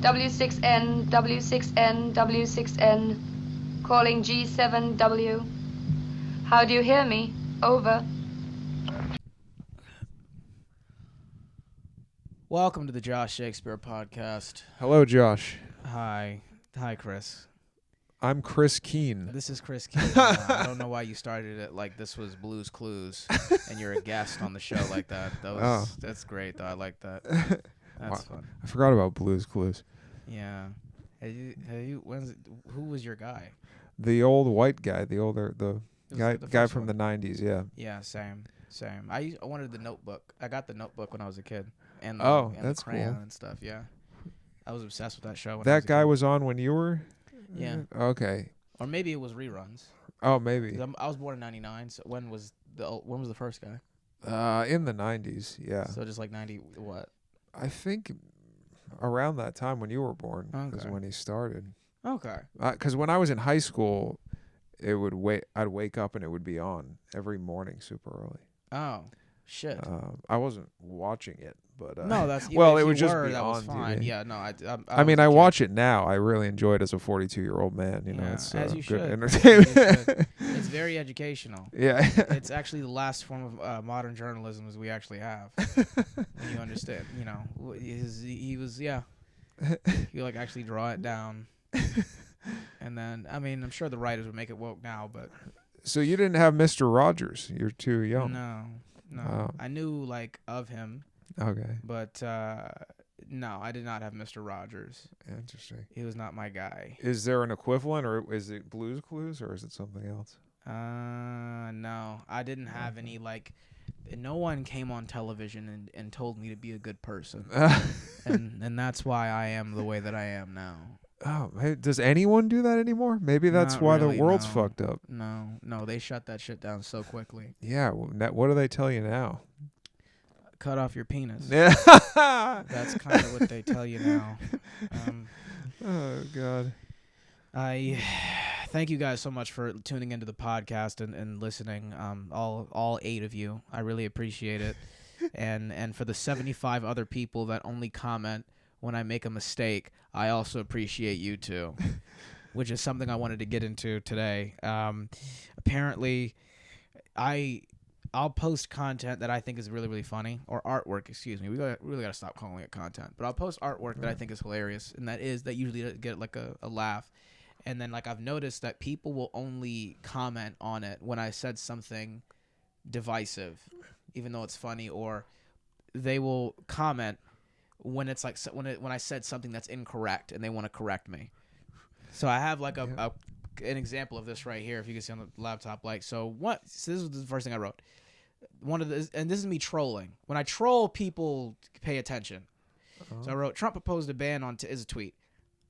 W6N, W6N, W6N. Calling G7W. How do you hear me? Over. Welcome to the Josh Shakespeare podcast. Hello, Josh. Hi, Chris. I'm Chris Keene. This is Chris Keene. I don't know why you started it like this was Blue's Clues, and you're a guest on the show like that. That's great, though. I like that. That's fun. I forgot about Blue's Clues. Yeah. Who was your guy? The old white guy, the guy from one. the 90s, yeah. Yeah, same. I wanted the Notebook. I got the Notebook when I was a kid, and That's the crayon cool. and stuff. Yeah, I was obsessed with that show. That guy was on when you were? Yeah. Okay. Or maybe it was reruns. Oh, maybe. I was born in '99. So when was the first guy? In the 90s, yeah. So just like 90 what? I think around that time when you were born is Okay. when he started. Okay. Because when I was in high school, I'd wake up and it would be on every morning super early. Oh, shit. I wasn't watching it, but No, that's well, if it would you just were, be that on was fine. TV. Yeah, no, I I mean, was a I kid. watch it now. I really enjoy it as a 42-year-old man. You know, Yeah, it's as you good should. entertainment. It's very educational. Yeah. It's actually the last form of modern journalism as we actually have. When you understand, you know, he was he like actually draw it down, and then I mean, I'm sure the writers would make it woke now, but So you didn't have Mr. Rogers. You're too young. no, Oh. I knew like of him, Okay. but no, I did not have Mr. Rogers. Interesting. He was not my guy. Is there an equivalent, or is it Blue's Clues, or is it something else? No, I didn't have any like. No one came on television and told me to be a good person, and that's why I am the way that I am now. Oh, hey, does anyone do that anymore? Maybe that's Not why really, the world's no. fucked up. No, they shut that shit down so quickly. Yeah. What do they tell you now? Cut off your penis. Yeah. That's kind of what they tell you now. Oh God. I thank you guys so much for tuning into the podcast and listening. All 8 of you, I really appreciate it. And for the 75 other people that only comment when I make a mistake, I also appreciate you too, which is something I wanted to get into today. Apparently, I'll post content that I think is really, really funny, or artwork, excuse me. We really got to stop calling it content. But I'll post artwork that I think is hilarious, and that usually get like a laugh. And then like I've noticed that people will only comment on it when I said something divisive, even though it's funny, or they will comment when it's like when I said something that's incorrect and they want to correct me. So I have like an example of this right here, if you can see on the laptop. Like, so this is the first thing I wrote. And this is me trolling. When I troll, people pay attention. So I wrote, Trump proposed a ban is a tweet.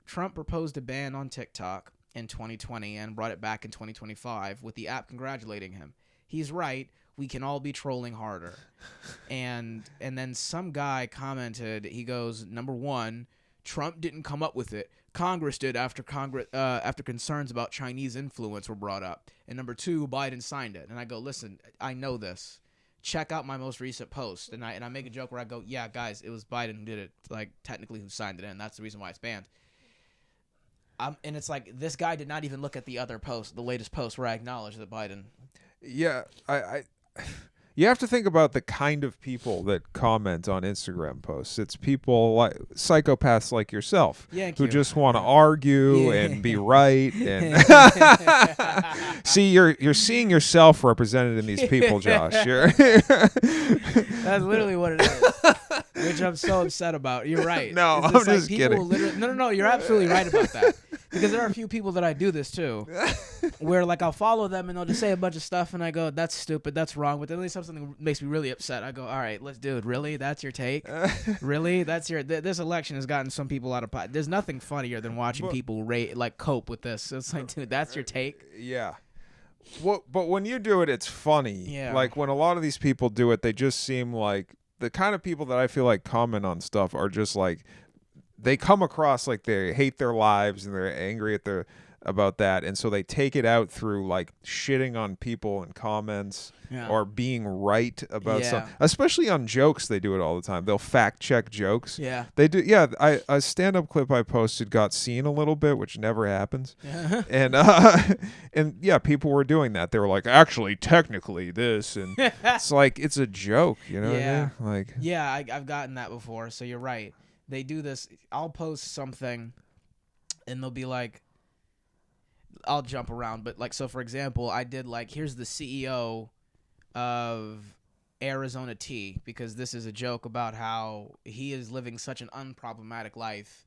Trump proposed a ban on TikTok in 2020 and brought it back in 2025 with the app congratulating him. He's right. We can all be trolling harder. And then some guy commented, he goes, number 1, Trump didn't come up with it. Congress did after concerns about Chinese influence were brought up. And number 2, Biden signed it. And I go, listen, I know this. Check out my most recent post. And I make a joke where I go, yeah, guys, it was Biden who did it, like technically who signed it in. That's the reason why it's banned. And it's like, this guy did not even look at the other post, the latest post where I acknowledge that Biden. Yeah, you have to think about the kind of people that comment on Instagram posts. It's people like psychopaths like yourself who just want to argue and be right. And see, you're seeing yourself represented in these people, Josh. That's literally what it is, which I'm so upset about. You're right. No, I'm just kidding. No, you're absolutely right about that. Because there are a few people that I do this too, where like I'll follow them and they'll just say a bunch of stuff and I go, that's stupid, that's wrong. But then they say something that makes me really upset. I go, all right, dude, really? That's your take? Really? That's this election has gotten some people out of pot. There's nothing funnier than watching people cope with this. It's like, dude, that's your take? Yeah. But when you do it, it's funny. Yeah. Like when a lot of these people do it, they just seem like the kind of people that I feel like comment on stuff are just like, they come across like they hate their lives and they're angry at about that, and so they take it out through like shitting on people in comments or being right about something. Especially on jokes, they do it all the time. They'll fact check jokes. Yeah, they do. Yeah, a stand-up clip I posted got seen a little bit, which never happens. And and yeah, people were doing that. They were like, actually, technically, this, and it's like it's a joke, you know? Yeah, what I mean? Like, yeah, I've gotten that before. So you're right. They do this. I'll post something, and they'll be like, I'll jump around, but like, so for example, I did like, here's the CEO of Arizona Tea, because this is a joke about how he is living such an unproblematic life.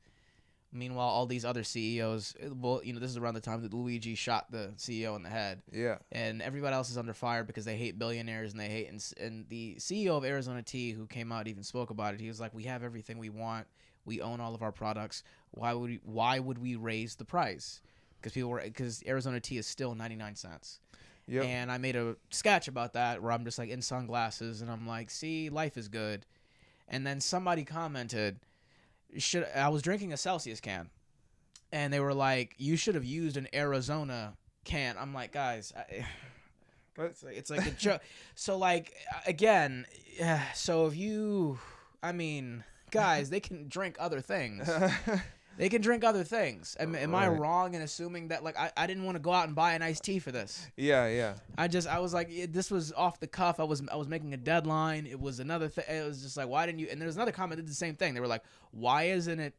Meanwhile, all these other CEOs, well, you know, this is around the time that Luigi shot the CEO in the head. Yeah. And everybody else is under fire because they hate billionaires and they hate, and the CEO of Arizona Tea, who came out, even spoke about it. He was like, we have everything we want. We own all of our products. Why would we raise the price? Because Arizona Tea is still 99 cents. Yep. And I made a sketch about that where I'm just like in sunglasses and I'm like, see, life is good. And then somebody commented, I was drinking a Celsius can, and they were like, you should have used an Arizona can. I'm like, guys, it's like a joke. So like, again, so if you, I mean, guys, they can drink other things. They can drink other things. Am I wrong in assuming that, like, I didn't want to go out and buy an iced tea for this? Yeah. I was like, this was off the cuff. I was making a deadline. It was another thing. It was just like, why didn't you? And there's another comment that did the same thing. They were like, why isn't it?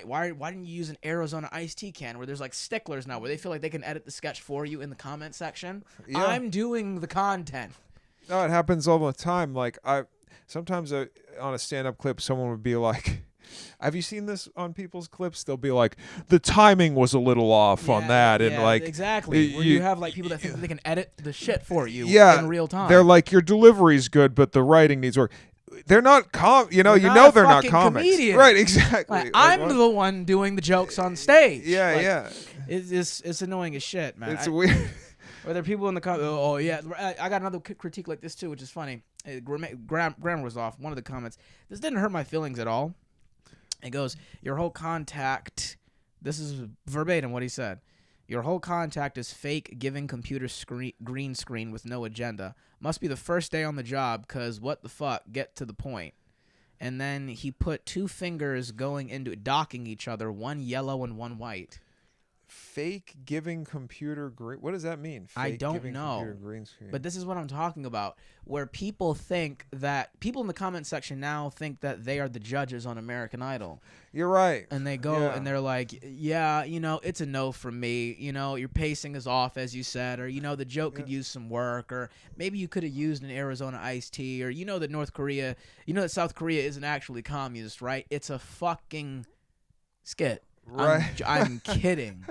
Why didn't you use an Arizona iced tea can? Where there's like sticklers now, where they feel like they can edit the sketch for you in the comment section. Yeah. I'm doing the content. No, it happens all the time. Like sometimes on a stand-up clip, someone would be like, have you seen this on people's clips? They'll be like, the timing was a little off on that, and like exactly. Where you have like people that think that they can edit the shit for you in real time. They're like, your delivery's good, but the writing needs work. They're not they're not comics, comedian. Right? Exactly. Like, I'm the one doing the jokes on stage. Yeah. It's annoying as shit, man. It's weird. Or there are people in the comments. Oh yeah, I got another critique like this too, which is funny. Grammar was off. One of the comments. This didn't hurt my feelings at all. It goes, your whole contact, this is verbatim what he said, your whole contact is fake, giving computer green screen with no agenda. Must be the first day on the job, because what the fuck, get to the point. And then he put two fingers going into docking each other, one yellow and one white. Fake giving computer green. What does that mean? Fake I don't know. Green screen. But this is what I'm talking about, where people think that people in the comment section now think that they are the judges on American Idol. You're right. And they go and they're like, yeah, you know, it's a no from me. You know, your pacing is off, as you said, or, you know, the joke could use some work, or maybe you could have used an Arizona iced tea, or, you know, that that South Korea isn't actually communist, right? It's a fucking skit. Right. I'm kidding.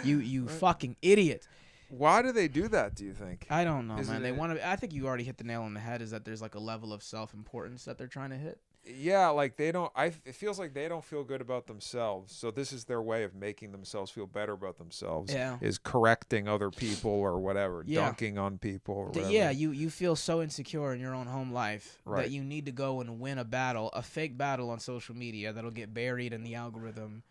You fucking idiot. Why do they do that, do you think? I don't know, man. They want to. I think you already hit the nail on the head. Is that there's like a level of self-importance that they're trying to hit. Yeah, like they don't. It feels like they don't feel good about themselves. So this is their way of making themselves feel better about themselves. Yeah. Is correcting other people or whatever, dunking on people or whatever. Yeah, you feel so insecure in your own home life that you need to go and win a fake battle on social media that'll get buried in the algorithm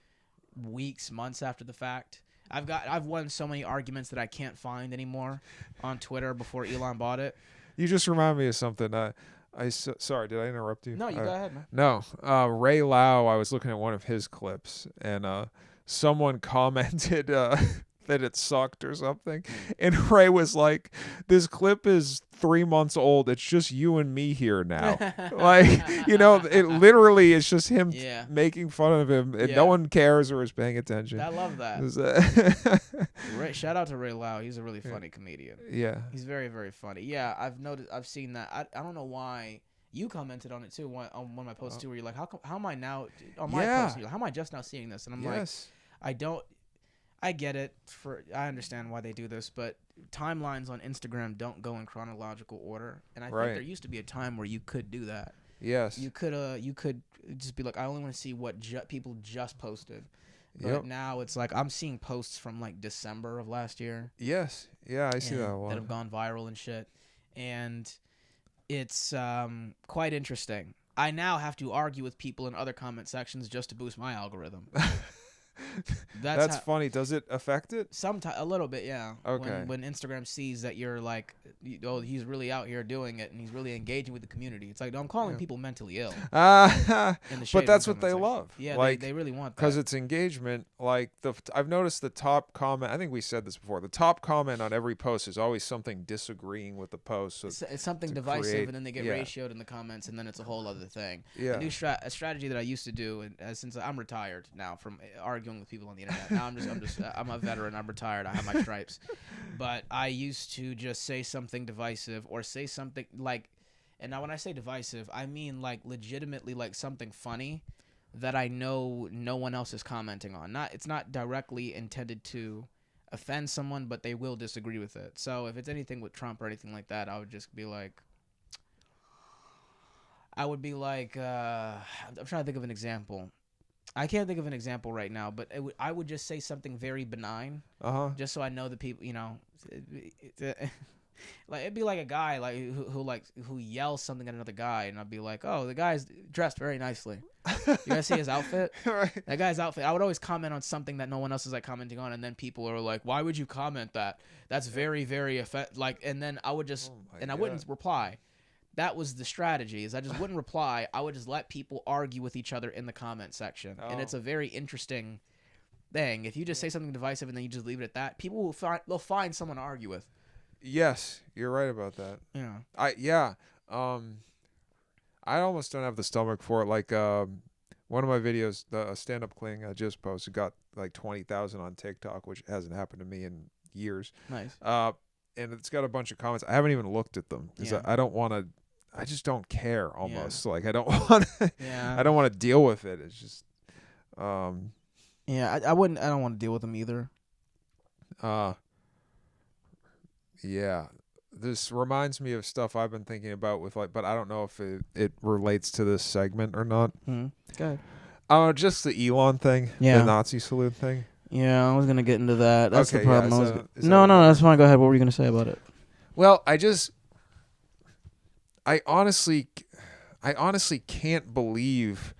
weeks, months after the fact. I've won so many arguments that I can't find anymore on Twitter before Elon bought it. You just remind me of something. Sorry, did I interrupt you? No, you go ahead, man. No, Ray Lau. I was looking at one of his clips, and someone commented that it sucked or something, and Ray was like, "This clip is 3 months old. It's just you and me here now." Like, you know, it literally is just him making fun of him, and no one cares or is paying attention. I love that. Shout out to Ray Lau. He's a really funny comedian. Yeah, he's very, very funny. Yeah, I've seen that. I don't know why. You commented on it too on one of my posts too, where you're like, how am I now on my post? How am I just now seeing this? And I'm like, I get it. I understand why they do this, but timelines on Instagram don't go in chronological order, and I think there used to be a time where you could do that. Yes, you could just be like, I only want to see what people just posted. But now it's like I'm seeing posts from like December of last year. Yes, yeah, I see that a lot. That have gone viral and shit, and it's quite interesting. I now have to argue with people in other comment sections just to boost my algorithm. That's funny. Does it affect it? Sometimes a little bit, yeah. Okay. When Instagram sees that you're like, oh, he's really out here doing it and he's really engaging with the community. It's like, no, I'm calling people mentally ill. But that's what they love. Yeah, like, they really want that. Because it's engagement. Like I've noticed the top comment. I think we said this before. The top comment on every post is always something disagreeing with the post. So it's something divisive, and then they get ratioed in the comments, and then it's a whole other thing. Yeah. A new strategy that I used to do, and since I'm retired now from arguing with people on the internet. Now I'm a veteran. I'm retired. I have my stripes. But I used to just say something divisive or say something like, and now when I say divisive, I mean like legitimately like something funny that I know no one else is commenting on. It's not directly intended to offend someone, but they will disagree with it. So if it's anything with Trump or anything like that, I would just be like, I'm trying to think of an example. I can't think of an example right now, but I would just say something very benign, just so I know the people, like it'd be like a guy like who yells something at another guy, and I'd be like, oh, the guy's dressed very nicely. You guys see his outfit? Right. That guy's outfit. I would always comment on something that no one else is like commenting on, and then people are like, why would you comment that? That's very, very and then I would just I wouldn't reply. That was the strategy, is I just wouldn't reply. I would just let people argue with each other in the comment section. And it's a very interesting thing. If you just say something divisive and then you just leave it at that, people they'll find someone to argue with. Yes, you're right about that. Yeah. I almost don't have the stomach for it. Like one of my videos, the stand-up cling I just posted, got like 20,000 on TikTok, which hasn't happened to me in years. Nice. And it's got a bunch of comments. I haven't even looked at them because I don't want to. I just don't care almost. Like I don't want I don't want to deal with it. It's just I don't want to deal with them either. This reminds me of stuff I've been thinking about with but I don't know if it relates to this segment or not. Okay. Just the Elon thing, the Nazi salute thing. Yeah, I was gonna get into that. That's okay, the problem. No, that's fine. Go ahead. What were you gonna say about it? Well, I honestly can't believe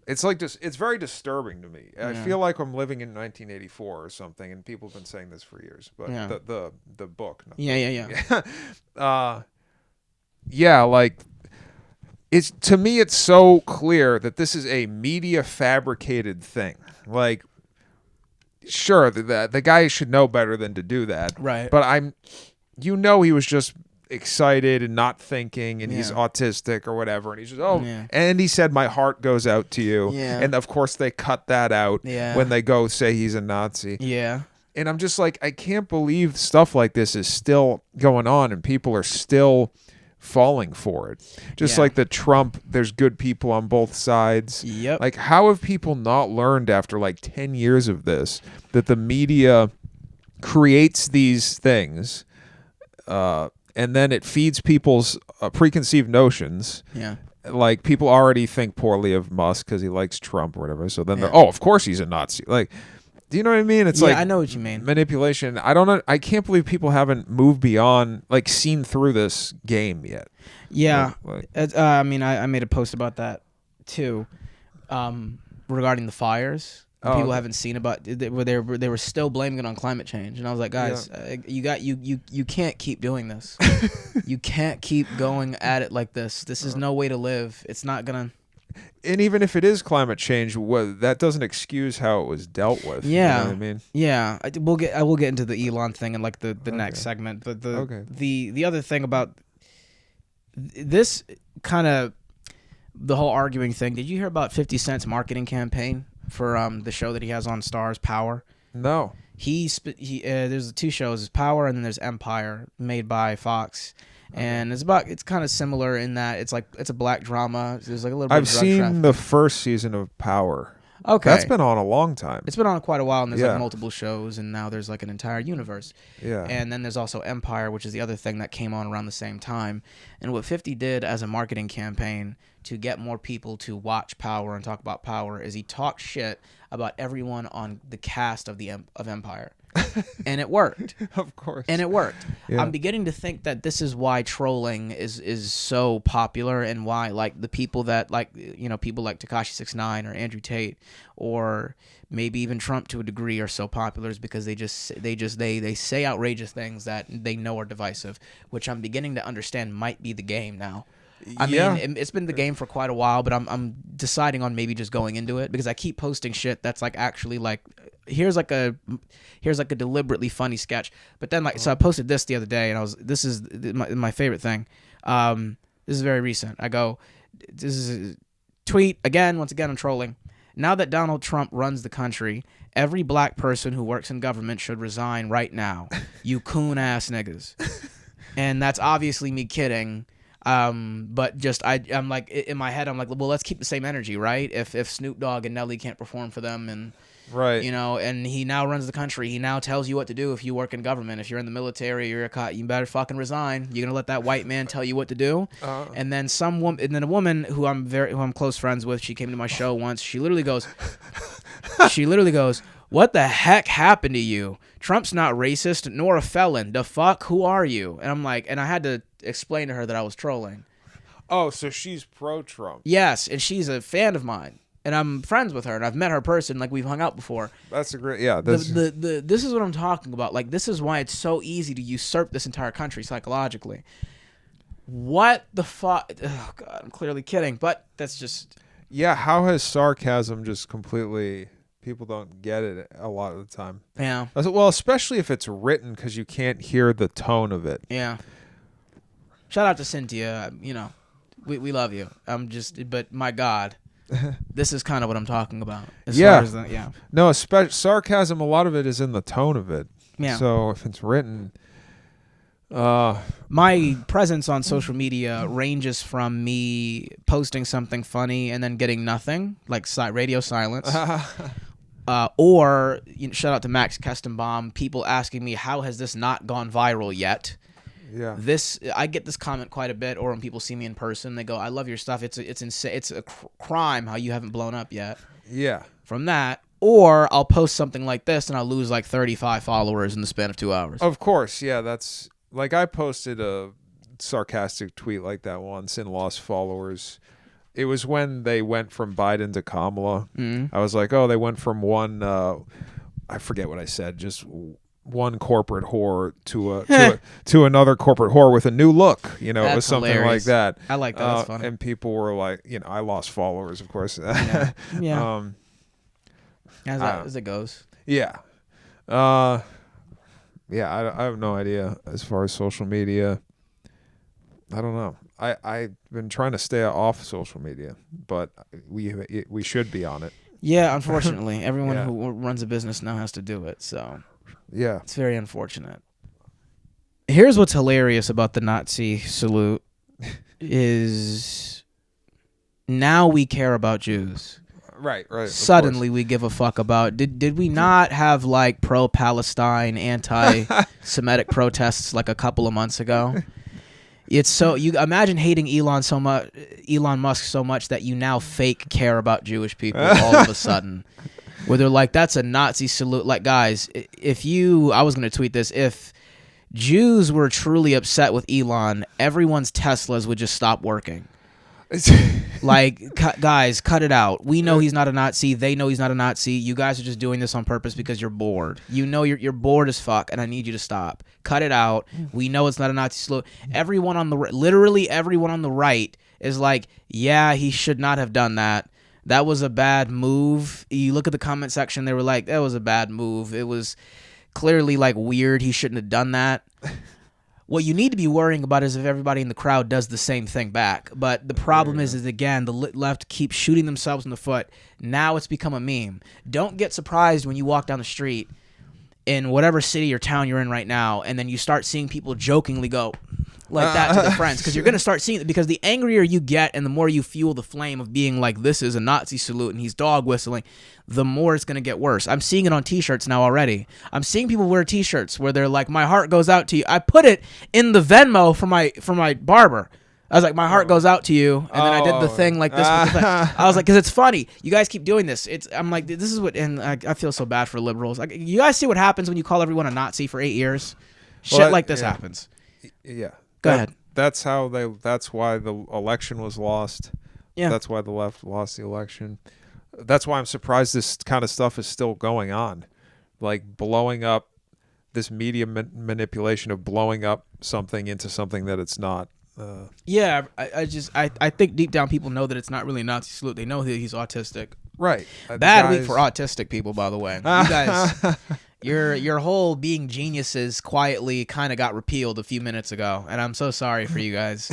it's like this. It's very disturbing to me. I feel like I'm living in 1984 or something, and people have been saying this for years. But the book. Like it's to me, it's so clear that this is a media fabricated thing. Like, sure, the guy should know better than to do that, right? But he was just excited and not thinking, and he's autistic or whatever, and he's just and he said, my heart goes out to you, and of course they cut that out when they go say he's a Nazi, and I'm just like, I can't believe stuff like this is still going on and people are still falling for it. Just like the Trump, there's good people on both sides. Like, how have people not learned after like 10 years of this that the media creates these things and then it feeds people's preconceived notions. Like, people already think poorly of Musk because he likes Trump or whatever. So then they're, of course he's a Nazi. Like, do you know what I mean? It's like, I know what you mean. Manipulation. I don't know. I can't believe people haven't moved beyond, like, seen through this game yet. I made a post about that too, regarding the fires. People haven't seen about they were still blaming it on climate change, and I was like, guys, you can't keep doing this. You can't keep going at it like this. This is no way to live. It's not gonna. And even if it is climate change, that doesn't excuse how it was dealt with. You know what I mean? Yeah, I will get into the Elon thing in like the next segment. But the other thing about this kind of the whole arguing thing. Did you hear about 50 Cent's marketing campaign for the show that he has on Starz, Power? No. There's two shows, there's Power and then there's Empire, made by Fox. And it's kind of similar in that it's a black drama. There's like a little bit I've of drug seen trafficking. the first season of Power. Okay. That's been on a long time. It's been on quite a while, and there's like multiple shows, and now there's like an entire universe. Yeah. And then there's also Empire, which is the other thing that came on around the same time. And what 50 did as a marketing campaign to get more people to watch Power and talk about Power is he talked shit about everyone on the cast of Empire. And it worked. Of course. And it worked. Yeah. I'm beginning to think that this is why trolling is so popular, and why like the people that like, you know, people like Tekashi 6ix9ine or Andrew Tate or maybe even Trump to a degree are so popular, is because they say outrageous things that they know are divisive, which I'm beginning to understand might be the game now. I mean, it's been the game for quite a while, but I'm deciding on maybe just going into it, because I keep posting shit that's like actually like here's like a deliberately funny sketch. But then like, so I posted this the other day, and this is my favorite thing. This is very recent. I go, this is a tweet again. Once again, I'm trolling. Now that Donald Trump runs the country, every black person who works in government should resign right now. You coon ass niggas. And that's obviously me kidding. But just I'm like, in my head I'm like, well, let's keep the same energy, right? If Snoop Dogg and Nelly can't perform for them, and right, you know, and he now runs the country, he now tells you what to do. If you work in government, if you're in the military, you're a cop, you better fucking resign. You're gonna let that white man tell you what to do? And then a woman who I'm close friends with, she came to my show once. She literally goes, what the heck happened to you? Trump's not racist nor a felon. The fuck? Who are you? And I'm like, and I had to explain to her that I was trolling. Oh, so she's pro-Trump. Yes, and she's a fan of mine, and I'm friends with her, and I've met her in person, like we've hung out before. That's a great, yeah. This is what I'm talking about. Like, this is why it's so easy to usurp this entire country psychologically. What the fuck? Oh God, I'm clearly kidding, but that's just. Yeah, how has sarcasm just completely? People don't get it a lot of the time. Yeah. Well, especially if it's written, because you can't hear the tone of it. Yeah. Shout out to Cynthia. You know, we love you. But my God, this is kind of what I'm talking about. Yeah. No, sarcasm, a lot of it is in the tone of it. Yeah. So if it's written. My presence on social media ranges from me posting something funny and then getting nothing, like radio silence. Or shout out to Max Kestenbaum, people asking me, how has this not gone viral yet? Yeah. I get this comment quite a bit, or when people see me in person, they go, I love your stuff. It's insane. It's a crime how you haven't blown up yet. Yeah. From that, or I'll post something like this and I'll lose like 35 followers in the span of 2 hours. Of course. Yeah. That's like, I posted a sarcastic tweet like that once and lost followers. It was when they went from Biden to Kamala. I was like, oh, they went from one, I forget what I said, just one corporate whore to another corporate whore with a new look. You know, That's it was something hilarious. like that. I like that. That's funny. And people were like, I lost followers, of course. Yeah. As it goes. Yeah. I have no idea as far as social media. I don't know. I've been trying to stay off social media, but we should be on it. Yeah, unfortunately, everyone who runs a business now has to do it. So yeah, it's very unfortunate. Here's what's hilarious about the Nazi salute is now we care about Jews. Right. Suddenly we give a fuck about. Did we not have like pro-Palestine, anti-Semitic protests like a couple of months ago? It's so, you imagine hating Elon Musk so much that you now fake care about Jewish people all of a sudden, where they're like, that's a Nazi salute. Like, guys, I was going to tweet this, if Jews were truly upset with Elon, everyone's Teslas would just stop working. Like, guys, cut it out. We know he's not a Nazi. They know he's not a Nazi. You guys are just doing this on purpose because you're bored. You know you're bored as fuck, and I need you to stop. Cut it out. We know it's not a Nazi salute. Literally everyone on the right is like, yeah, he should not have done that. That was a bad move. You look at the comment section, they were like, that was a bad move. It was clearly like weird. He shouldn't have done that. What you need to be worrying about is if everybody in the crowd does the same thing back. But the problem is again, the left keeps shooting themselves in the foot. Now it's become a meme. Don't get surprised when you walk down the street in whatever city or town you're in right now, and then you start seeing people jokingly go like that to their friends, because you're going to start seeing it, because the angrier you get and the more you fuel the flame of being like, this is a Nazi salute and he's dog whistling, the more it's going to get worse. I'm seeing it on t-shirts now already. I'm seeing people wear t-shirts where they're like, my heart goes out to you. I put it in the Venmo for my barber. I was like, my heart goes out to you, and then I did the thing like this. With the thing. I was like, because it's funny. You guys keep doing this. I'm like, this is what, and I feel so bad for liberals. Like, you guys see what happens when you call everyone a Nazi for 8 years? Shit like this happens. Yeah. Go ahead. That's how that's why the election was lost. Yeah. That's why the left lost the election. That's why I'm surprised this kind of stuff is still going on. Like blowing up, this media manipulation of blowing up something into something that it's not. Yeah, I think deep down people know that it's not really Nazi salute. They know that he's autistic. Right. Bad week for autistic people, by the way. You guys, your whole being geniuses quietly kind of got repealed a few minutes ago, and I'm so sorry for you guys.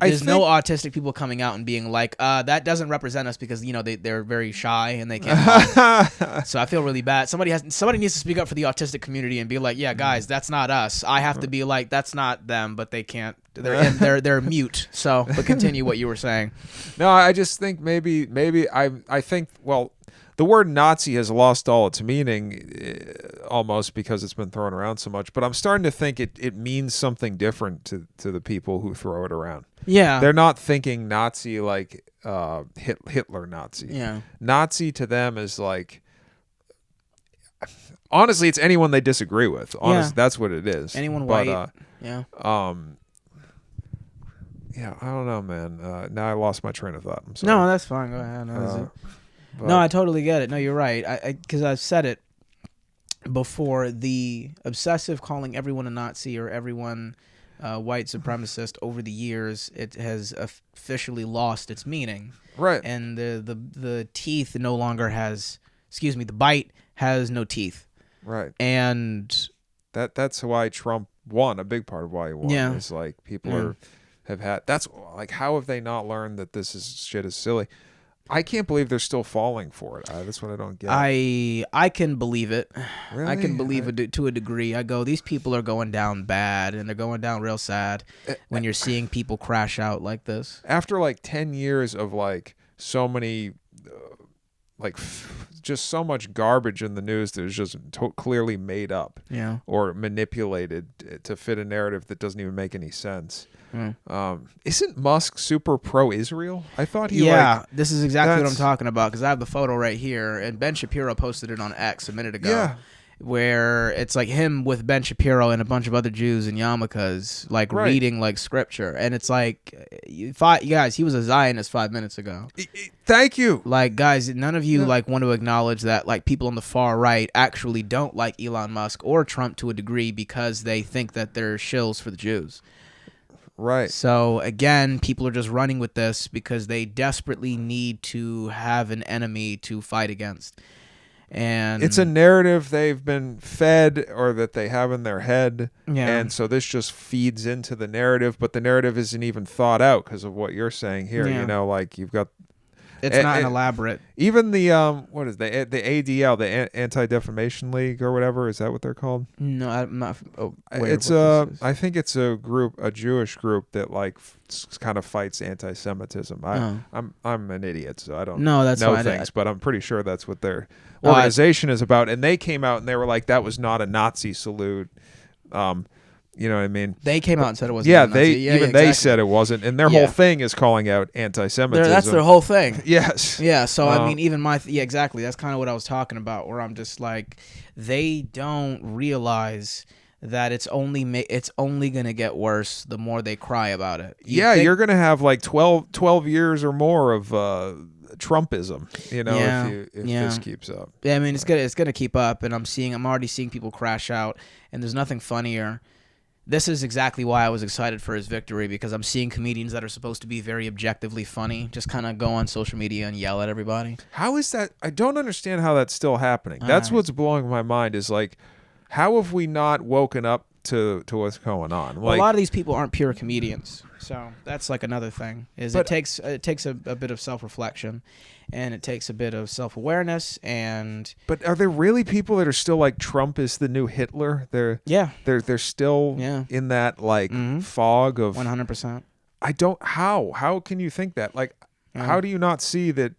There's no autistic people coming out and being like, that doesn't represent us because, you know, they're very shy and they can't talk. So I feel really bad. Somebody needs to speak up for the autistic community and be like, yeah, guys, that's not us. I have to be like, that's not them, but they can't. They're mute. So, but continue what you were saying. No, I just think maybe I think, well, the word Nazi has lost all its meaning almost because it's been thrown around so much. But I'm starting to think it means something different to the people who throw it around. Yeah. They're not thinking Nazi like Hitler Nazi. Yeah. Nazi to them is like, honestly, it's anyone they disagree with. Honestly, that's what it is. Anyone white. Yeah. Yeah, I don't know, man. Now I lost my train of thought. I'm sorry. No, that's fine. Go ahead. No, I totally get it. No, you're right. Because I've said it before. The obsessive calling everyone a Nazi or everyone white supremacist over the years, it has officially lost its meaning. Right. And the teeth no longer has. Excuse me. The bite has no teeth. Right. And that's why Trump won. A big part of why he won is like people have had. That's like, how have they not learned that this shit is silly? I can't believe they're still falling for it. That's what I don't get. I can believe it. Really? I can believe it to a degree. I go, these people are going down bad, and they're going down real sad when you're seeing people crash out like this. After like 10 years of like so many, just so much garbage in the news that is just clearly made up or manipulated to fit a narrative that doesn't even make any sense. Isn't Musk super pro-Israel? I thought he this is exactly what I'm talking about because I have the photo right here, and Ben Shapiro posted it on X a minute ago, where it's like him with Ben Shapiro and a bunch of other Jews in yarmulkes, like reading like scripture, and it's like, guys, he was a Zionist 5 minutes ago. Thank you. Like, guys, none of you like want to acknowledge that like people on the far right actually don't like Elon Musk or Trump to a degree because they think that they're shills for the Jews. Right. So, again, people are just running with this because they desperately need to have an enemy to fight against. And it's a narrative they've been fed or that they have in their head. Yeah. And so this just feeds into the narrative, but the narrative isn't even thought out because of what you're saying here. You know, like you've got... It's not an elaborate. Even the what is the ADL, the Anti-Defamation League or whatever, is that what they're called? No, I'm not. It's I think it's a group, a Jewish group that like kind of fights anti-Semitism. I'm an idiot, so I don't know things, but I'm pretty sure that's what their organization is about. And they came out and they were like, that was not a Nazi salute. You know what I mean? They came out and said it wasn't. Yeah, they said it wasn't, and their whole thing is calling out anti-Semitism. That's their whole thing. Yes. Yeah. So I mean, even exactly. That's kind of what I was talking about. Where I'm just like, they don't realize that it's only gonna get worse the more they cry about it. You're gonna have like 12 years or more of Trumpism. You know, if this keeps up. Yeah, I mean, it's gonna keep up, and I'm already seeing people crash out, and there's nothing funnier. This is exactly why I was excited for his victory, because I'm seeing comedians that are supposed to be very objectively funny just kind of go on social media and yell at everybody. How is that? I don't understand how that's still happening. That's what's blowing my mind is like, how have we not woken up to what's going on? Well, a lot of these people aren't pure comedians. So that's like another thing. It takes a bit of self-reflection, and it takes a bit of self-awareness. But are there really people that are still like Trump is the new Hitler? They're still in that like fog of 100%. I don't. How can you think that? Like, how do you not see that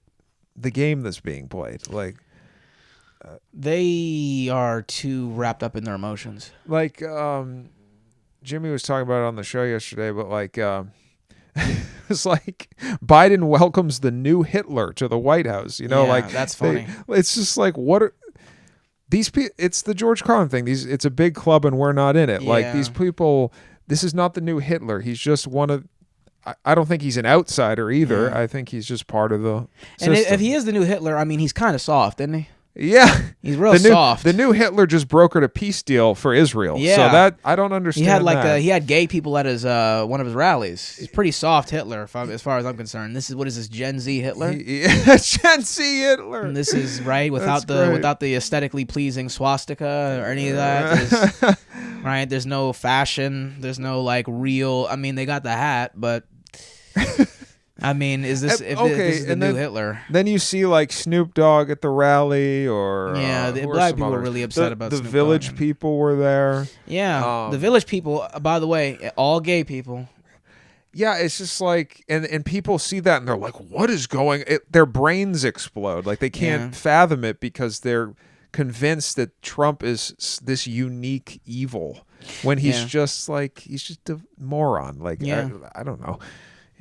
the game that's being played? Like, they are too wrapped up in their emotions. Like, Jimmy was talking about it on the show yesterday, but like, It's like Biden welcomes the new Hitler to the White House. Like that's funny. It's just like, what are these people? It's the George Carlin thing. It's a big club and we're not in it. Yeah. Like these people, this is not the new Hitler. He's just one of. I don't think he's an outsider either. Yeah. I think he's just part of the system. And if he is the new Hitler, I mean, he's kind of soft, isn't he? Yeah, he's real soft. The new Hitler just brokered a peace deal for Israel. Yeah, so that I don't understand. He had that. He had gay people at his one of his rallies. He's pretty soft Hitler, as far as I'm concerned. What is this Gen Z Hitler? Gen Z Hitler. And this is right without the aesthetically pleasing swastika or any of that. Right? There's no fashion. There's no like real. I mean, they got the hat, but. I mean, is this this is the new Hitler? Then you see like Snoop Dogg at the rally, or the black people were really upset about the Snoop Village Dogg. people were there. Yeah, the Village people. By the way, all gay people. Yeah, it's just like, and people see that and they're like, "What is going?" Their brains explode. Like they can't fathom it because they're convinced that Trump is this unique evil when he's just a moron. Like I don't know.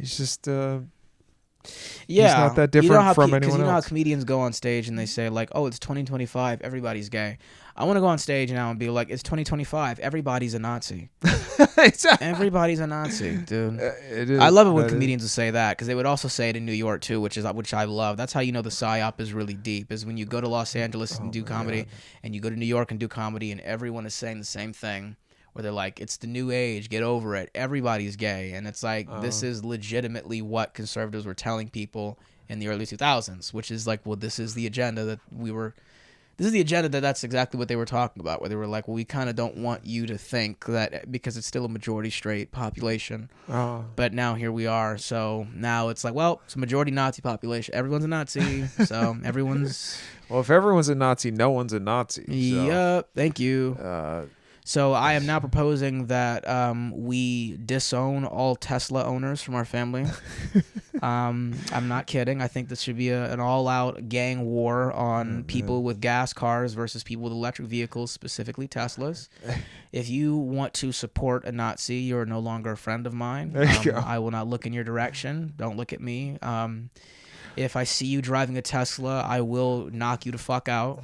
He's just he's not that different from anyone else. You know how comedians go on stage and they say like, "Oh, it's 2025, everybody's gay." I want to go on stage now and be like, "It's 2025, everybody's a Nazi." Everybody's a Nazi, dude. It is, I love it when comedians will say that, because they would also say it in New York too, which I love. That's how you know the psyop is really deep. Is when you go to Los Angeles and do comedy, and you go to New York and do comedy, and everyone is saying the same thing. Where they're like, it's the new age, get over it, everybody's gay. And it's like, this is legitimately what conservatives were telling people in the early 2000s, which is like, well, this is the agenda that's exactly what they were talking about, where they were like, well, we kind of don't want you to think that, because it's still a majority straight population. But now here we are. So now it's like, well, it's a majority Nazi population. Everyone's a Nazi. So everyone's... Well, if everyone's a Nazi, no one's a Nazi. So. Yep. Thank you. So I am now proposing that we disown all Tesla owners from our family. I'm not kidding. I think this should be an all-out gang war on people with gas cars versus people with electric vehicles, specifically Teslas. If you want to support a Nazi, you're no longer a friend of mine. There you go. I will not look in your direction. Don't look at me. If I see you driving a Tesla, I will knock you the fuck out.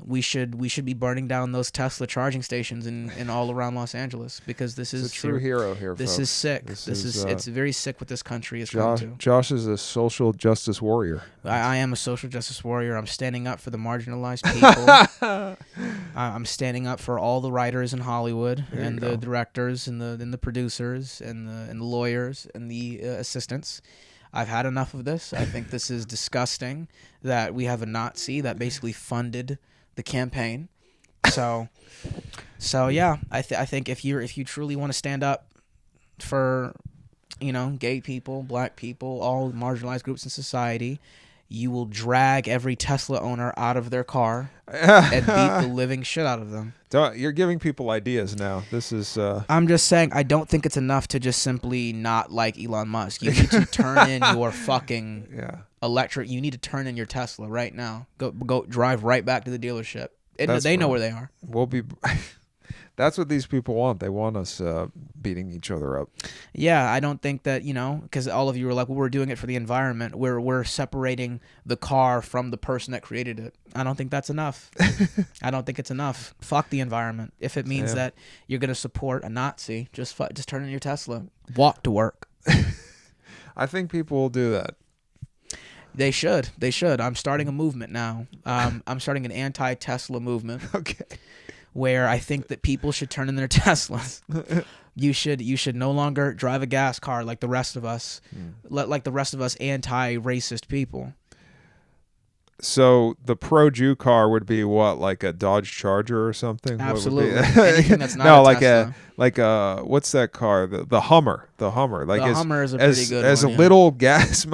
We should be burning down those Tesla charging stations in all around Los Angeles, because this is a true hero here. This folks. is sick. This is it's very sick what this country is coming to. Josh is a social justice warrior. I am a social justice warrior. I'm standing up for the marginalized people. I'm standing up for all the writers in Hollywood and the directors and the producers and the lawyers and the assistants. I've had enough of this. I think this is disgusting that we have a Nazi that basically funded the campaign. So yeah, I think if you truly want to stand up for, gay people, black people, all marginalized groups in society, you will drag every Tesla owner out of their car and beat the living shit out of them. You're giving people ideas now. This is... I'm just saying, I don't think it's enough to just simply not like Elon Musk. You need to turn in your fucking electric... You need to turn in your Tesla right now. Go drive right back to the dealership. They know where they are. We'll be... That's what these people want. They want us beating each other up. Yeah, I don't think that, because all of you were like, well, we're doing it for the environment. We're separating the car from the person that created it. I don't think that's enough. I don't think it's enough. Fuck the environment. If it means that you're going to support a Nazi, just turn in your Tesla. Walk to work. I think people will do that. They should. I'm starting a movement now. I'm starting an anti-Tesla movement. Okay. Where I think that people should turn in their Teslas. You should no longer drive a gas car like the rest of us, like the rest of us anti-racist people. So the pro-Jew car would be what, like a Dodge Charger or something? Absolutely. Anything that's not a Tesla. like what's that car? The Hummer. The Hummer. Like the Hummer is a pretty good as one. As a little gas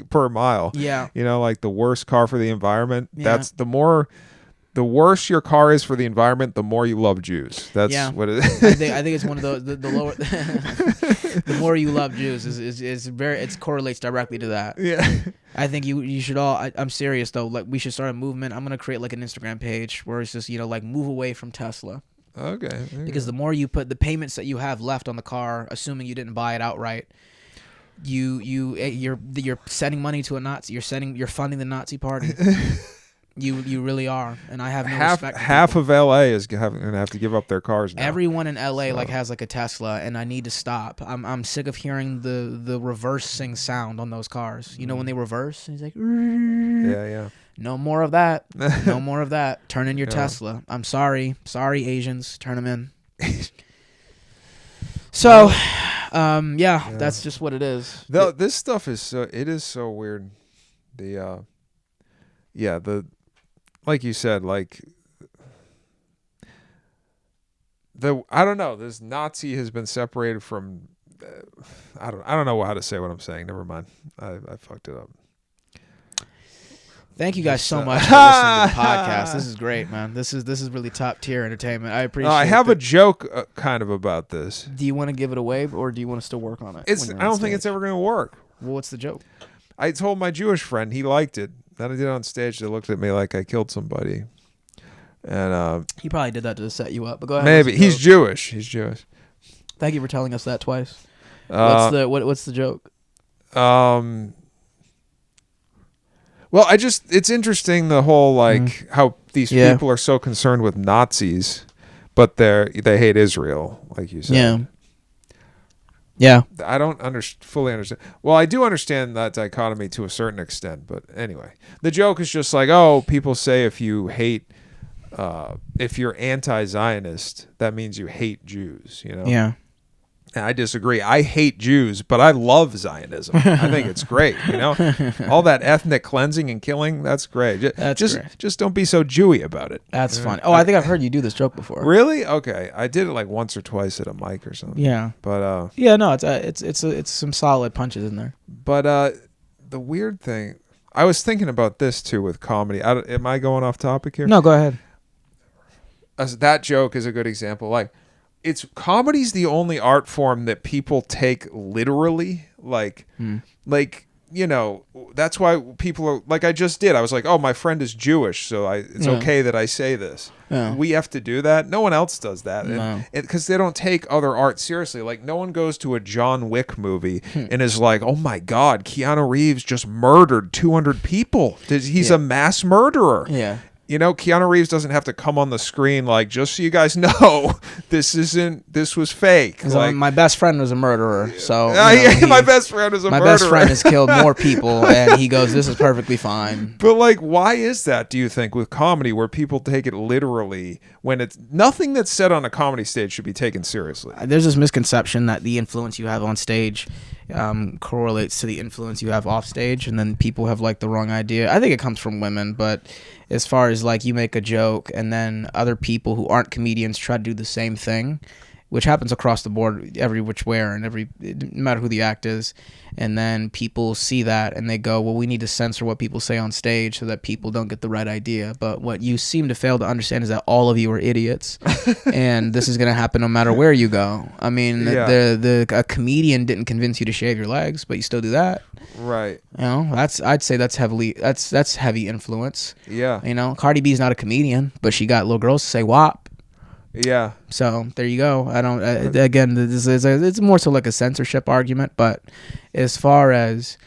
per mile. Yeah. Like the worst car for the environment. Yeah. That's the worse your car is for the environment, the more you love Jews. That's what it is. I think it's one of those the lower the more you love Jews is very, it correlates directly to that. Yeah. I think you should all I'm serious though, like we should start a movement. I'm gonna create like an Instagram page where it's just, like move away from Tesla. Okay. Because the more you put the payments that you have left on the car, assuming you didn't buy it outright, you're sending money to a Nazi. You're funding the Nazi party. You really are, and I have no respect. Half of LA is gonna have to give up their cars now. Everyone in LA has like a Tesla, and I need to stop. I'm sick of hearing the reversing sound on those cars. You know when they reverse, he's like, yeah. No more of that. No more of that. Turn in your Tesla. I'm sorry, Asians, turn them in. So, that's just what it is. This stuff is so weird. Like you said, like I don't know. This Nazi has been separated from. I don't know how to say what I'm saying. Never mind. I fucked it up. Thank you guys so much for listening to the podcast. This is great, man. This is really top tier entertainment. I appreciate. I have a joke kind of about this. Do you want to give it away, or do you want to still work on it? I don't think it's ever going to work. Well, what's the joke? I told my Jewish friend, he liked it. Then I did it on stage. They looked at me like I killed somebody. And he probably did that to set you up. But go ahead. Maybe he's Jewish. He's Jewish. Thank you for telling us that twice. What's the joke? Well, it's interesting the whole how these people are so concerned with Nazis, but they hate Israel, like you said. Yeah. I don't fully understand. Well, I do understand that dichotomy to a certain extent, but anyway, the joke is just like, oh, people say if you hate, if you're anti-Zionist, that means you hate Jews. You know. Yeah. And I disagree. I hate Jews, but I love Zionism. I think it's great. You know, all that ethnic cleansing and killing, that's great. Just don't be so Jewy about it. That's funny. Oh, I think I've heard you do this joke before. Really? Okay, I did it like once or twice at a mic or something. Yeah. But it's some solid punches in there. But the weird thing, I was thinking about this too with comedy. Am I going off topic here? No, go ahead. That joke is a good example. Like, comedy's the only art form that people take literally. Like, you know, that's why people are like, I just did. I was like, oh, my friend is Jewish, so it's okay that I say this. Yeah. We have to do that. No one else does that. Because they don't take other art seriously. Like, no one goes to a John Wick movie and is like, oh my God, Keanu Reeves just murdered 200 people. He's a mass murderer. Yeah. You know, Keanu Reeves doesn't have to come on the screen like, just so you guys know, this was fake. Like, my best friend was a murderer, so my best friend is a murderer. My best friend has killed more people, and he goes, "This is perfectly fine." But like, why is that? Do you think with comedy, where people take it literally, when it's nothing that's said on a comedy stage should be taken seriously? There's this misconception that the influence you have on stage correlates to the influence you have off stage, and then people have like the wrong idea. I think it comes from women, but as far as like you make a joke and then other people who aren't comedians try to do the same thing, which happens across the board every which way and no matter who the act is, and then people see that and they go, well, we need to censor what people say on stage so that people don't get the right idea. But what you seem to fail to understand is that all of you are idiots and this is going to happen no matter where you go. I mean, a comedian didn't convince you to shave your legs, but you still do that. Right. You know, I'd say that's heavy influence. Yeah. You know, Cardi B's not a comedian, but she got little girls to say WAP. Yeah. So there you go. It's more so like a censorship argument, but as far as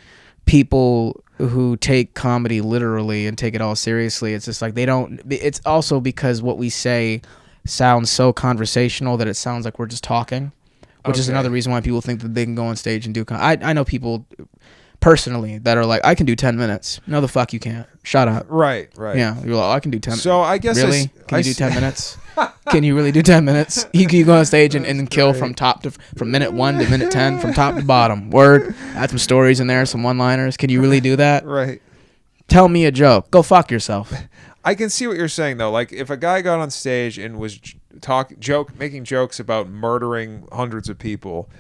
people who take comedy literally and take it all seriously, it's just like they don't. It's also because what we say sounds so conversational that it sounds like we're just talking, which is another reason why people think that they can go on stage and do. I know people personally that are like, I can do 10 minutes. No, the fuck you can't. Shut up. Right. Yeah, you're like, I can do 10 minutes. So I guess really? Can you do 10 minutes? Can you really do 10 minutes? You can go on stage and kill from minute 1 to minute 10, from top to bottom. Word. Add some stories in there, some one-liners. Can you really do that? Right. Tell me a joke. Go fuck yourself. I can see what you're saying though. Like if a guy got on stage and was making jokes about murdering hundreds of people,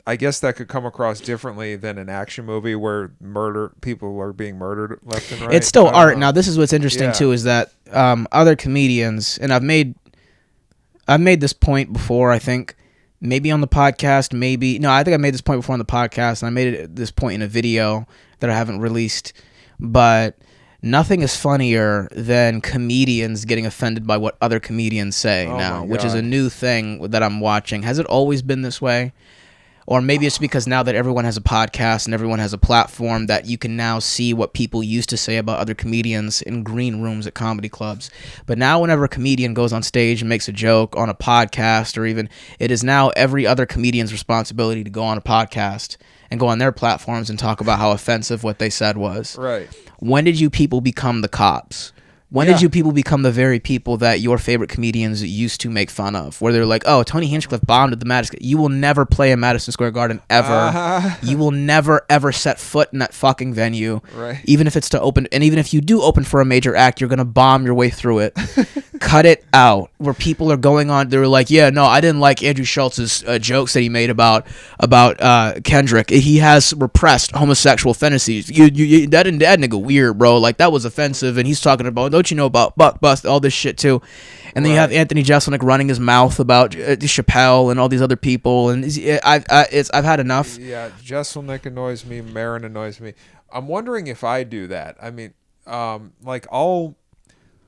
I guess that could come across differently than an action movie where people are being murdered left and right. It's still art. Now, this is what's interesting too, is that other comedians, and I've made this point before. I think maybe on the podcast, I think I made this point before on the podcast, and I made this point in a video that I haven't released. But Nothing is funnier than comedians getting offended by what other comedians say which is a new thing that I'm watching. Has it always been this way? Or maybe it's because now that everyone has a podcast and everyone has a platform that you can now see what people used to say about other comedians in green rooms at comedy clubs. But now whenever a comedian goes on stage and makes a joke on a podcast, or even it is now every other comedian's responsibility to go on a podcast and go on their platforms and talk about how offensive what they said was. Right. When did you people become the cops? When did you people become the very people that your favorite comedians used to make fun of? Where they're like, oh, Tony Hinchcliffe bombed at the Madison. You will never play in Madison Square Garden ever. You will never, ever set foot in that fucking venue. Right. Even if it's to open. And even if you do open for a major act, you're going to bomb your way through it. Cut it out. Where people are going on, they're like, yeah, no, I didn't like Andrew Schultz's jokes that he made about Kendrick. He has repressed homosexual fantasies. That nigga weird, bro. Like, that was offensive. And he's talking about, don't you know about Buck Bust, all this shit too. And then you have Anthony Jeselnik running his mouth about Chappelle and all these other people. And I've had enough. Yeah, Jeselnik annoys me. Marin annoys me. I'm wondering if I do that. I mean, like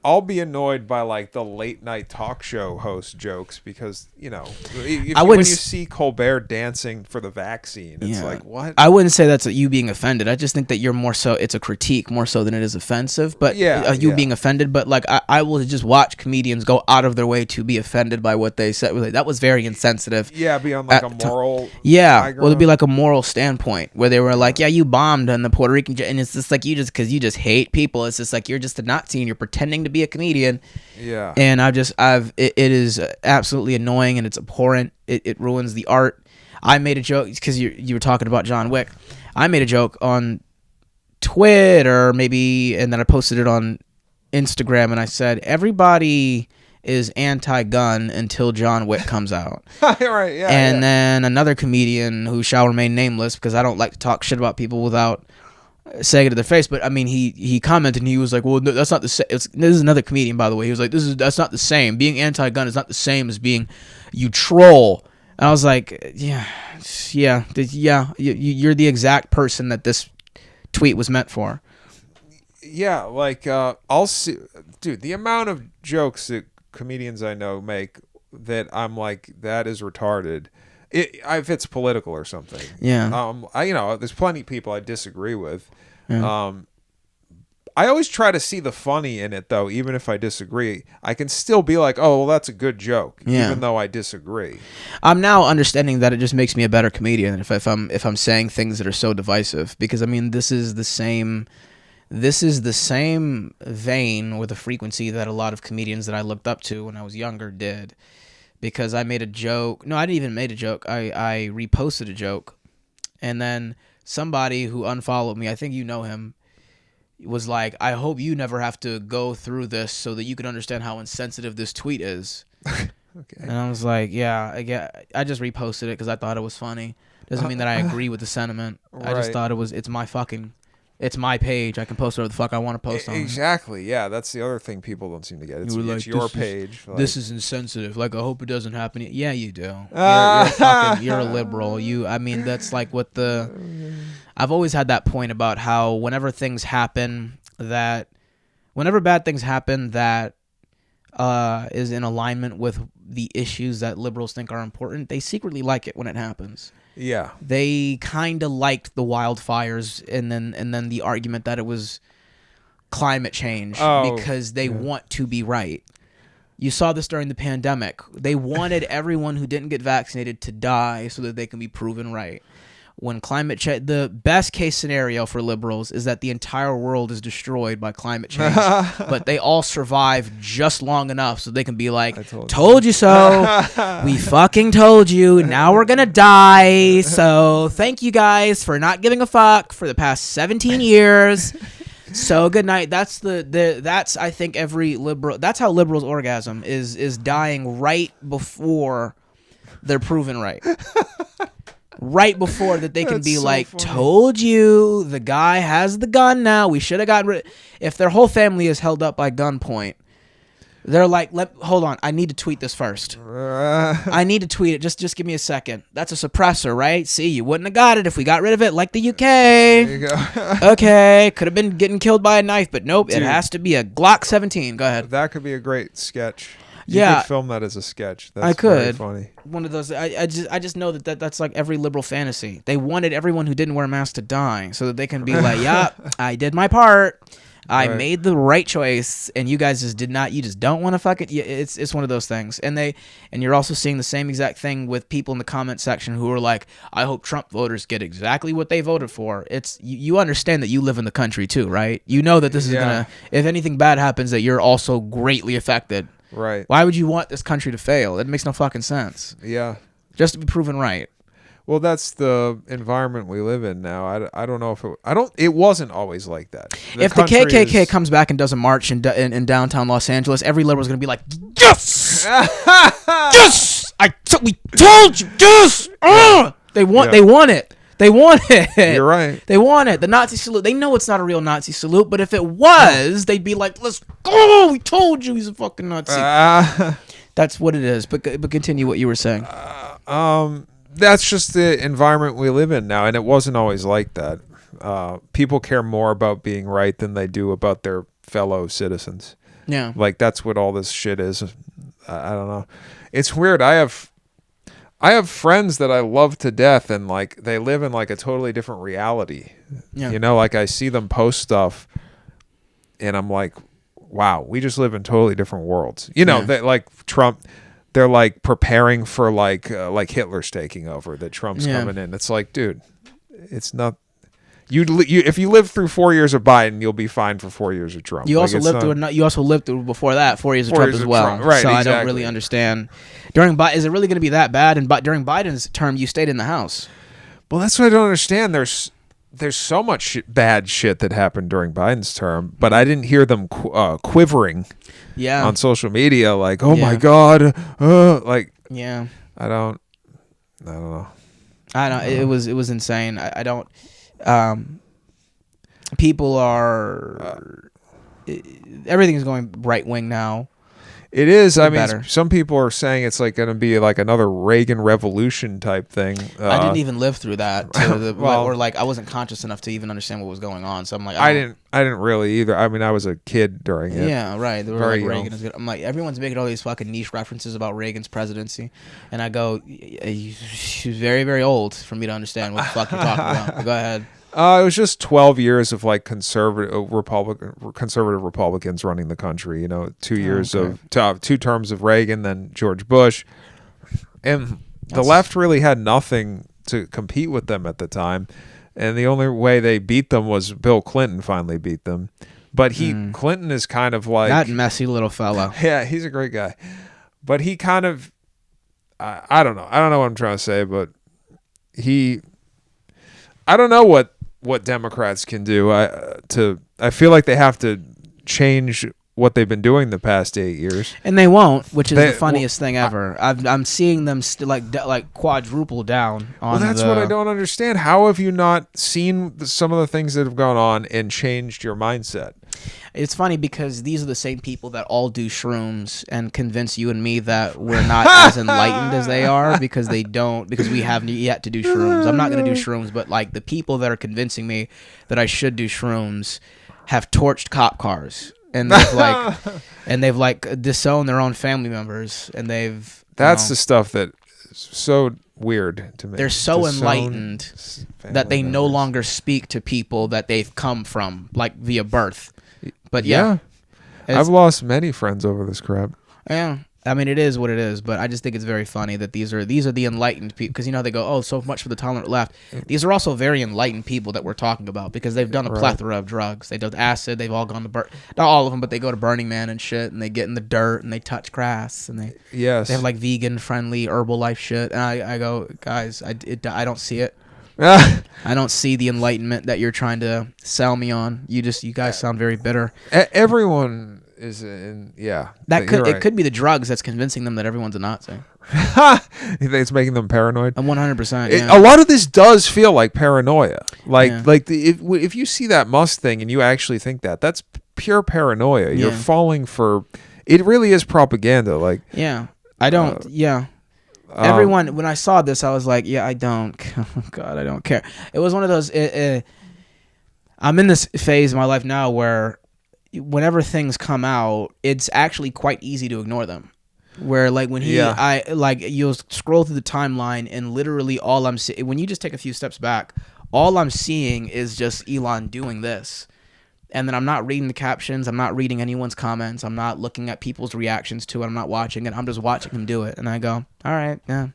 I'll be annoyed by like the late night talk show host jokes because, you know, when you see Colbert dancing for the vaccine, it's like, what? I wouldn't say that's you being offended. I just think that you're more so, it's a critique more so than it is offensive. But being offended. But like, I will just watch comedians go out of their way to be offended by what they said. That was very insensitive. Yeah, be on like a moral. Well, it'd be like a moral standpoint where they were like, yeah, you bombed on the Puerto Rican. And it's just like, because you just hate people. It's just like, you're just a Nazi and you're pretending to be a comedian. Yeah. And it is absolutely annoying and it's abhorrent. It ruins the art. I made a joke because you were talking about John Wick. I made a joke on Twitter maybe, and then I posted it on Instagram, and I said everybody is anti-gun until John Wick comes out. Right, yeah. And then another comedian who shall remain nameless because I don't like to talk shit about people without saying it to their face, but I mean, he commented and he was like, well, no, that's not the same. This is another comedian, by the way. He was like, that's not the same. Being anti-gun is not the same as being you troll. And I was like, you're the exact person that this tweet was meant for. Yeah, like I'll see, dude, the amount of jokes that comedians I know make that I'm like, that is retarded. If it's political or something. Yeah. There's plenty of people I disagree with. Yeah. I always try to see the funny in it, though, even if I disagree. I can still be like, oh, well, that's a good joke, even though I disagree. I'm now understanding that it just makes me a better comedian if I'm saying things that are so divisive. Because, I mean, this is the same vein with the frequency that a lot of comedians that I looked up to when I was younger did. Because I made a joke. No, I didn't even make a joke. I reposted a joke. And then somebody who unfollowed me, I think you know him, was like, I hope you never have to go through this so that you can understand how insensitive this tweet is. Okay. And I was like, I just reposted it because I thought it was funny. Doesn't mean that I agree with the sentiment. Right. I just thought it's my page. I can post whatever the fuck I want to post on. Exactly. Yeah, that's the other thing people don't seem to get. It's your page. This is insensitive. Like, I hope it doesn't happen. Yeah, you do. You're a liberal. That's like what I've always had that point about how whenever bad things happen that is in alignment with the issues that liberals think are important, they secretly like it when it happens. Yeah. They kind of liked the wildfires and then the argument that it was climate change because they want to be right. You saw this during the pandemic. They wanted everyone who didn't get vaccinated to die so that they can be proven right. When climate change, the best case scenario for liberals is that the entire world is destroyed by climate change, but they all survive just long enough so they can be like, told you so. We fucking told you. Now we're going to die. So thank you guys for not giving a fuck for the past 17 years. So good night. That's that's I think every liberal, that's how liberals orgasm is dying right before they're proven right. Right before that they can be so like, funny. Told you, the guy has the gun now. We should have gotten rid. If their whole family is held up by gunpoint, They're like, hold on, I need to tweet this first. I need to tweet it. Just give me a second. That's a suppressor, right? See, you wouldn't have got it if we got rid of it, like the UK. There you go. Okay, could have been getting killed by a knife, but nope, dude, it has to be a Glock 17. Go ahead. That could be a great sketch. You could film that as a sketch. That's I could. Very funny. One of those. I just know that's like every liberal fantasy. They wanted everyone who didn't wear a mask to die, so that they can be like, "Yeah, I did my part. I made the right choice, and you guys just did not. You just don't want to fuck it." Yeah, it's one of those things. And you're also seeing the same exact thing with people in the comment section who are like, "I hope Trump voters get exactly what they voted for." It's you understand that you live in the country too, right? You know that this is gonna, if anything bad happens, that you're also greatly affected. Right. Why would you want this country to fail? It makes no fucking sense. Yeah. Just to be proven right. Well, that's the environment we live in now. I don't know if it wasn't always like that. If the KKK comes back and does a march in downtown Los Angeles, every liberal's going to be like, yes! Yes! We told you! Yes! They want it. They want it. You're right. They want it. The Nazi salute. They know it's not a real Nazi salute, but if it was, they'd be like, let's go. We told you he's a fucking Nazi. That's what it is. But continue what you were saying. That's just the environment we live in now, and it wasn't always like that. People care more about being right than they do about their fellow citizens. Yeah. Like, that's what all this shit is. I don't know. It's weird. I have friends that I love to death, and like they live in like a totally different reality. Yeah. You know, like I see them post stuff and I'm like, wow, we just live in totally different worlds. You know, that like Trump, they're like preparing for like Hitler's taking over, that Trump's coming in. It's like, dude, it's not. If you live through 4 years of Biden, you'll be fine for 4 years of Trump. You also lived through before that 4 years of Trump as well. Right, so exactly. I don't really understand. Is it really going to be that bad? And during Biden's term, you stayed in the House. Well, that's what I don't understand. There's so much bad shit that happened during Biden's term, but I didn't hear them quivering. Yeah. On social media, like, oh my God, like. Yeah. I don't know. It was insane. I don't. People are everything's going right wing now. It is. I mean, better. Some people are saying it's like going to be like another Reagan Revolution type thing. I didn't even live through that, or like I wasn't conscious enough to even understand what was going on. So I'm like, I didn't really either. I mean, I was a kid during it. Yeah, right. They were very like Reagan is good. I'm like, everyone's making all these fucking niche references about Reagan's presidency, and I go, she was very, very old for me to understand what the fuck you're talking about. Go ahead. It was just 12 years of like conservative Republicans running the country. You know, 2 years of 2 terms of Reagan, then George Bush, and the left really had nothing to compete with them at the time. And the only way they beat them was Bill Clinton finally beat them. But Clinton is kind of like that messy little fella. Yeah, he's a great guy, but he kind of I don't know. I don't know what I'm trying to say, but I don't know what Democrats can do. I feel like they have to change what they've been doing the past 8 years, and they won't, which is the funniest thing ever. I'm seeing them still like quadruple down on. Well, that's what I don't understand. How have you not seen some of the things that have gone on and changed your mindset? It's funny because these are the same people that all do shrooms and convince you and me that we're not as enlightened as they are because we haven't yet to do shrooms. I'm not going to do shrooms, but like the people that are convincing me that I should do shrooms have torched cop cars and they've disowned their own family members and that's the stuff that is so weird to me. They're so enlightened that they no longer speak to people that they've come from, like via birth. But yeah, I've lost many friends over this crap. Yeah, I mean it is what it is. But I just think it's very funny that these are the enlightened people, because they go, oh, so much for the tolerant left. These are also very enlightened people that we're talking about because they've done a plethora of drugs. They did acid. They've all gone to not all of them, but they go to Burning Man and shit, and they get in the dirt and they touch grass and they have like vegan friendly herbal life shit. And I go, guys, I don't see it. I don't see the enlightenment that you're trying to sell me on. You guys sound very bitter. Everyone is it could be the drugs that's convincing them that everyone's a Nazi. You think it's making them paranoid? 100%. A lot of this does feel like paranoia. If you see that Musk thing and you actually think that's pure paranoia. You're falling for it really is propaganda. Like, yeah, I don't. Everyone, when I saw this, I was like, yeah, I don't. Oh, God, I don't care. It was one of those. I'm in this phase of my life now where whenever things come out, it's actually quite easy to ignore them. Where like when you'll scroll through the timeline and literally all I'm seeing, when you just take a few steps back, all I'm seeing is just Elon doing this. And then I'm not reading the captions. I'm not reading anyone's comments. I'm not looking at people's reactions to it. I'm not watching it. I'm just watching him do it. And I go, all right, yeah.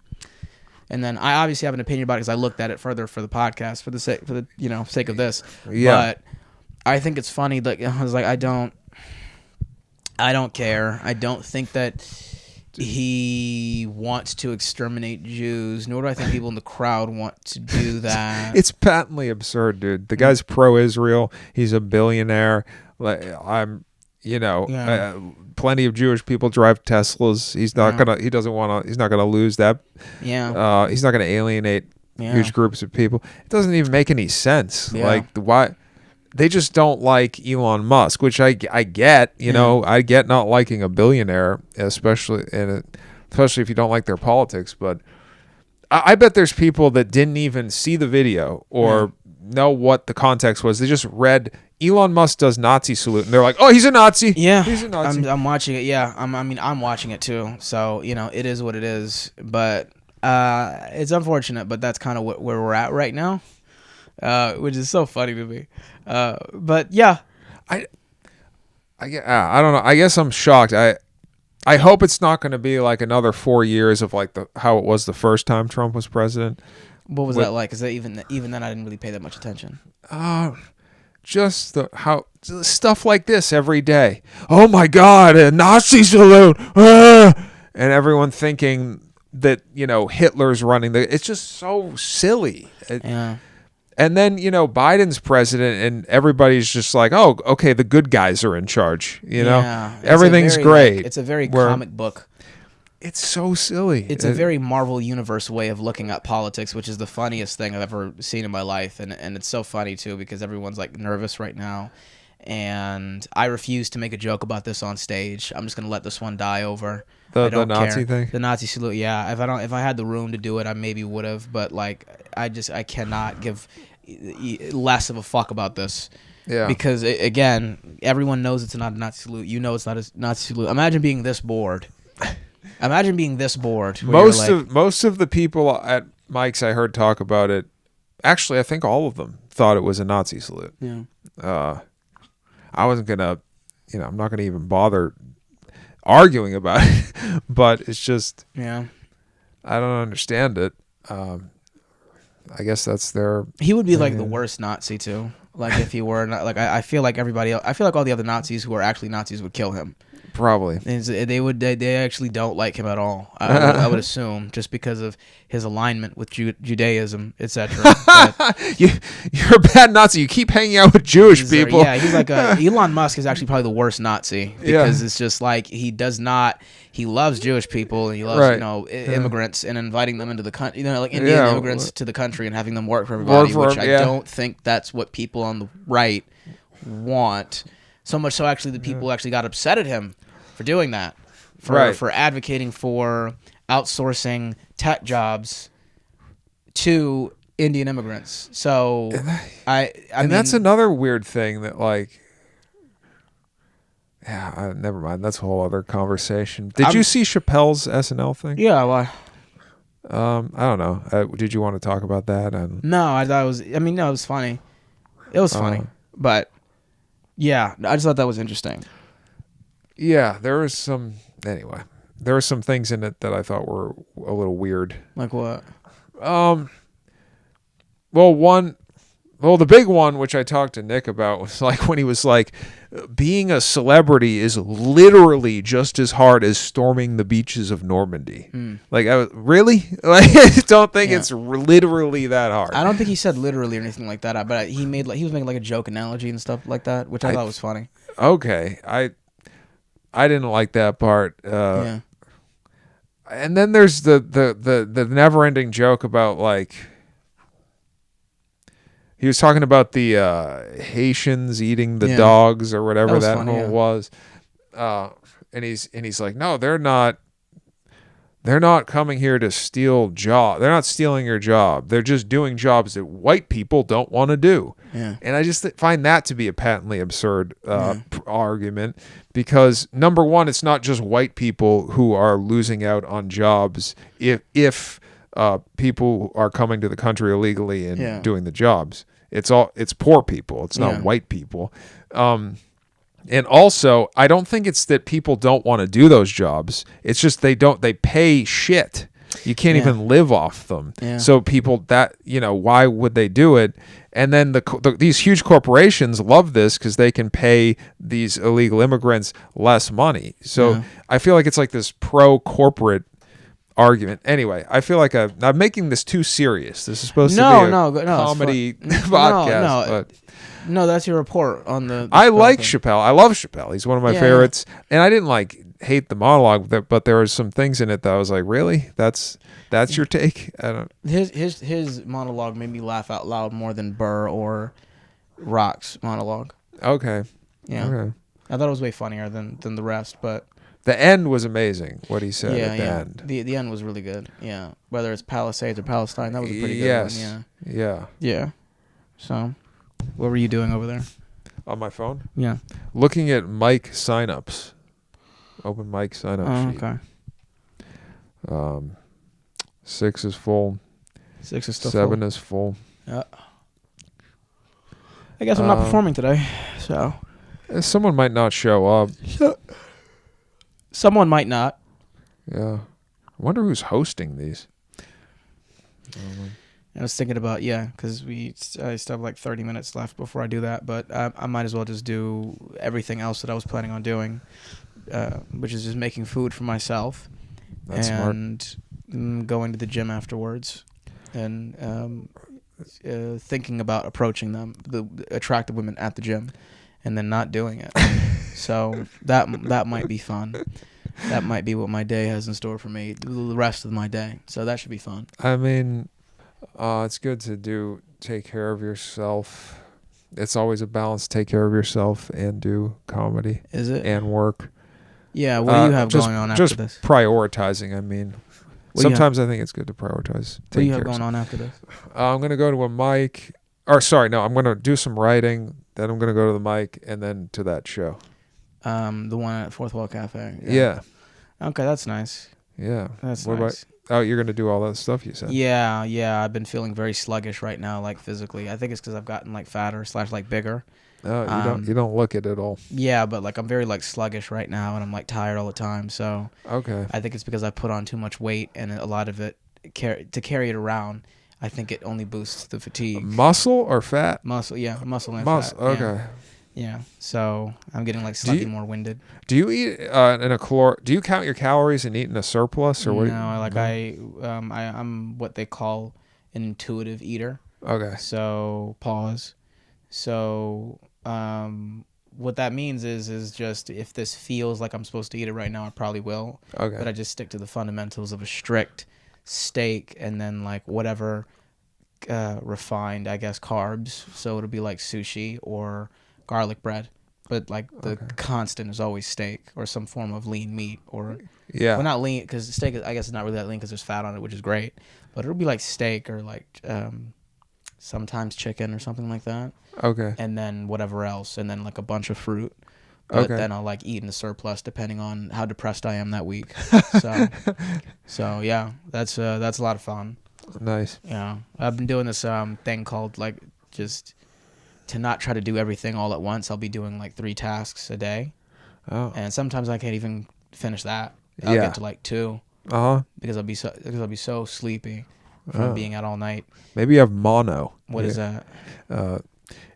And then I obviously have an opinion about it because I looked at it further for the podcast for the sake of this. Yeah. But I think it's funny. Like I was like, I don't care. I don't think that he wants to exterminate Jews, nor do I think people in the crowd want to do that. It's patently absurd, dude. The guy's pro-Israel. He's a billionaire. Like plenty of Jewish people drive Teslas. He's not gonna. He doesn't want to. He's not gonna lose that. Yeah. He's not gonna alienate huge groups of people. It doesn't even make any sense. Yeah. Like why? They just don't like Elon Musk, which I get. I get not liking a billionaire, especially if you don't like their politics. But I bet there's people that didn't even see the video or know what the context was. They just read Elon Musk does Nazi salute, and they're like, "Oh, he's a Nazi." Yeah, he's a Nazi. I'm watching it. Yeah, I'm watching it too. So it is what it is. But it's unfortunate, but that's kind of where we're at right now, which is so funny to me. But yeah, I don't know. I guess I'm shocked. I hope it's not going to be like another 4 years of like how it was the first time Trump was president. What was that like? Because even then, I didn't really pay that much attention. Just stuff like this every day. Oh my God, a Nazi salute, and everyone thinking that Hitler's running it's just so silly. Yeah. And then, Biden's president and everybody's just like, oh, okay, the good guys are in charge. Everything's great. It's a very comic book. It's so silly. It's a very Marvel Universe way of looking at politics, which is the funniest thing I've ever seen in my life. And it's so funny, too, because everyone's like nervous right now. And I refuse to make a joke about this on stage. I'm just going to let this one die over. The Nazi thing? The Nazi salute, yeah. If I had the room to do it, I maybe would have. But like, I cannot give less of a fuck about this. Yeah. Because again, everyone knows it's not a Nazi salute. It's not a Nazi salute. Imagine being this bored. Most of the people at Mike's I heard talk about it. Actually, I think all of them thought it was a Nazi salute. Yeah. I wasn't gonna, I'm not gonna even bother arguing about it, but it's just, I don't understand it. I guess that's their. He would be like the worst Nazi too. Like if he were not, like I feel like everybody else. I feel like all the other Nazis who are actually Nazis would kill him. Probably. They actually don't like him at all. I would assume just because of his alignment with Judaism, etc. You're a bad Nazi. You keep hanging out with Jewish people. He's like Elon Musk is actually probably the worst Nazi because it's just like he loves Jewish people and he loves immigrants and inviting them into the country, like Indian immigrants to the country and having them work for everybody, which I don't think that's what people on the right want. So much so actually the people actually got upset at him for doing that, for advocating for outsourcing tech jobs to Indian immigrants. So I mean, that's another weird thing that never mind. That's a whole other conversation. Did you see Chappelle's SNL thing? Yeah, why? I don't know. Did you want to talk about that? No, I thought it was. I mean, no, it was funny. It was funny, but yeah, I just thought that was interesting. Yeah, there was some. Anyway, there were some things in it that I thought were a little weird. Like what? Well, the big one, which I talked to Nick about, was like when he was like, being a celebrity is literally just as hard as storming the beaches of Normandy. Like, really? Like, I don't think it's literally that hard. I don't think he said literally or anything like that, but he was making like a joke analogy and stuff like that, which I thought was funny. Okay, I didn't like that part. And then there's the never-ending joke about like. He was talking about the Haitians eating the dogs or whatever that whole was. and he's like, no, they're not coming here to steal job. They're not stealing your job. They're just doing jobs that white people don't want to do. Yeah. And I just find that to be a patently absurd argument, because number one, it's not just white people who are losing out on jobs if people are coming to the country illegally and doing the jobs. It's poor people. It's not white people. And also, I don't think it's that people don't want to do those jobs. It's just they pay shit. You can't even live off them. Yeah. So people why would they do it? And then these huge corporations love this because they can pay these illegal immigrants less money. So I feel like it's like this pro-corporate argument. Anyway, I feel like I'm making this too serious. This is supposed to be a comedy podcast. No, that's your report on the I like Chappelle. I love Chappelle. He's one of my favorites. And I didn't hate the monologue, but there were some things in it that I was like, really? That's your take? I don't. His monologue made me laugh out loud more than Burr or Rock's monologue. Okay. Yeah. Okay. I thought it was way funnier than the rest, but the end was amazing. What he said at the end. The end was really good. Yeah. Whether it's Palisades or Palestine, that was a pretty good one. Yeah. Yeah. So, what were you doing over there? On my phone? Yeah. Looking at mic signups. Open mic signup sheet. Okay. 6 is full. 6 is still 7 full. is full. Yeah. I guess I'm not performing today, so. Someone might not show up. Someone might not. Yeah. I wonder who's hosting these. I was thinking about, because I still have like 30 minutes left before I do that, but I might as well just do everything else that I was planning on doing, which is just making food for myself. That's and smart. Going to the gym afterwards and thinking about approaching the attractive women at the gym and then not doing it. So that might be fun. That might be what my day has in store for me the rest of my day. So that should be fun. I mean, it's good to take care of yourself. It's always a balance. Take care of yourself and do comedy. Is it? And work. Yeah. What do you have going on after this? Just prioritizing. I mean, sometimes I think it's good to prioritize. What do you have going on after this? I'm going to go to a mic. I'm going to do some writing. Then I'm going to go to the mic and then to that show. The one at Fourth Wall Cafe. Yeah. Okay, that's nice. Yeah. That's nice. You're going to do all that stuff you said. Yeah. I've been feeling very sluggish right now, like physically. I think it's because I've gotten like fatter / like bigger. Oh, you don't look it at all. Yeah, but like I'm very like sluggish right now, and I'm like tired all the time. So okay, I think it's because I put on too much weight, and a lot of it to carry it around. I think it only boosts the fatigue. Muscle or fat? Muscle, yeah, muscle and fat. Okay. Yeah, so I'm getting like slightly more winded. Do you eat do you count your calories and eat in a surplus or what? No, I'm what they call an intuitive eater. Okay. So pause. So what that means is just if this feels like I'm supposed to eat it right now, I probably will. Okay. But I just stick to the fundamentals of a strict steak and then like whatever refined, I guess, carbs. So it'll be like sushi or garlic bread. But like the constant is always steak or some form of lean meat or well, not lean because steak I guess is not really that lean because there's fat on it, which is great. But it'll be like steak or like sometimes chicken or something like that. Okay. And then whatever else, and then like a bunch of fruit. But then I'll like eat in a surplus depending on how depressed I am that week. So yeah, that's a lot of fun. Nice. Yeah, I've been doing this thing called like just to not try to do everything all at once. I'll be doing like 3 tasks a day. Oh. And sometimes I can't even finish that. I'll get to like 2. Because I'll be so sleepy from being out all night. Maybe you have mono. What is that?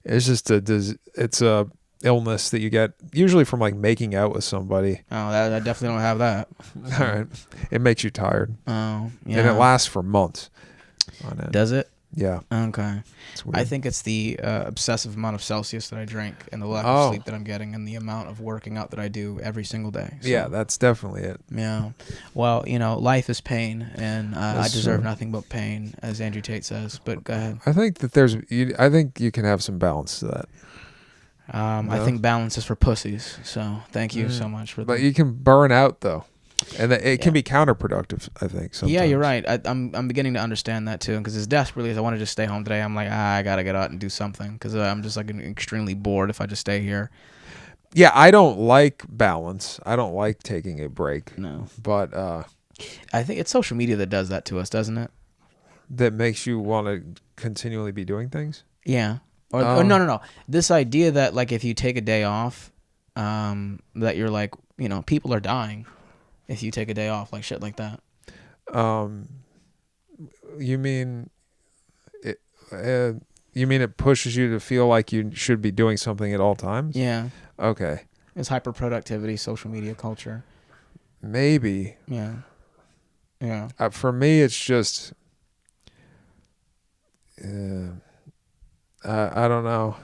It's just it's a illness that you get usually from like making out with somebody. Oh, I definitely don't have that. All right. It makes you tired. Oh, yeah. And it lasts for months on end. Does it? Yeah. Okay. I think it's the obsessive amount of Celsius that I drink and the lack of sleep that I'm getting and the amount of working out that I do every single day. So, yeah, that's definitely it. Yeah. Well, life is pain, and I deserve nothing but pain, as Andrew Tate says. But go ahead. I think that I think you can have some balance to that. No? I think balance is for pussies. So thank you so much for that. But you can burn out though, and it can be counterproductive. I think sometimes. Yeah, you're right. I'm beginning to understand that too. Because as desperately as I want to just stay home today, I'm like, I gotta get out and do something. Because I'm just like extremely bored if I just stay here. Yeah, I don't like balance. I don't like taking a break. No. But I think it's social media that does that to us, doesn't it? That makes you want to continually be doing things? Yeah. Or no. This idea that like if you take a day off, that you're like, people are dying if you take a day off, like shit like that. You mean it? You mean it pushes you to feel like you should be doing something at all times? Yeah. Okay. It's hyperproductivity, social media culture. Maybe. Yeah. Yeah. For me, it's just. I don't know.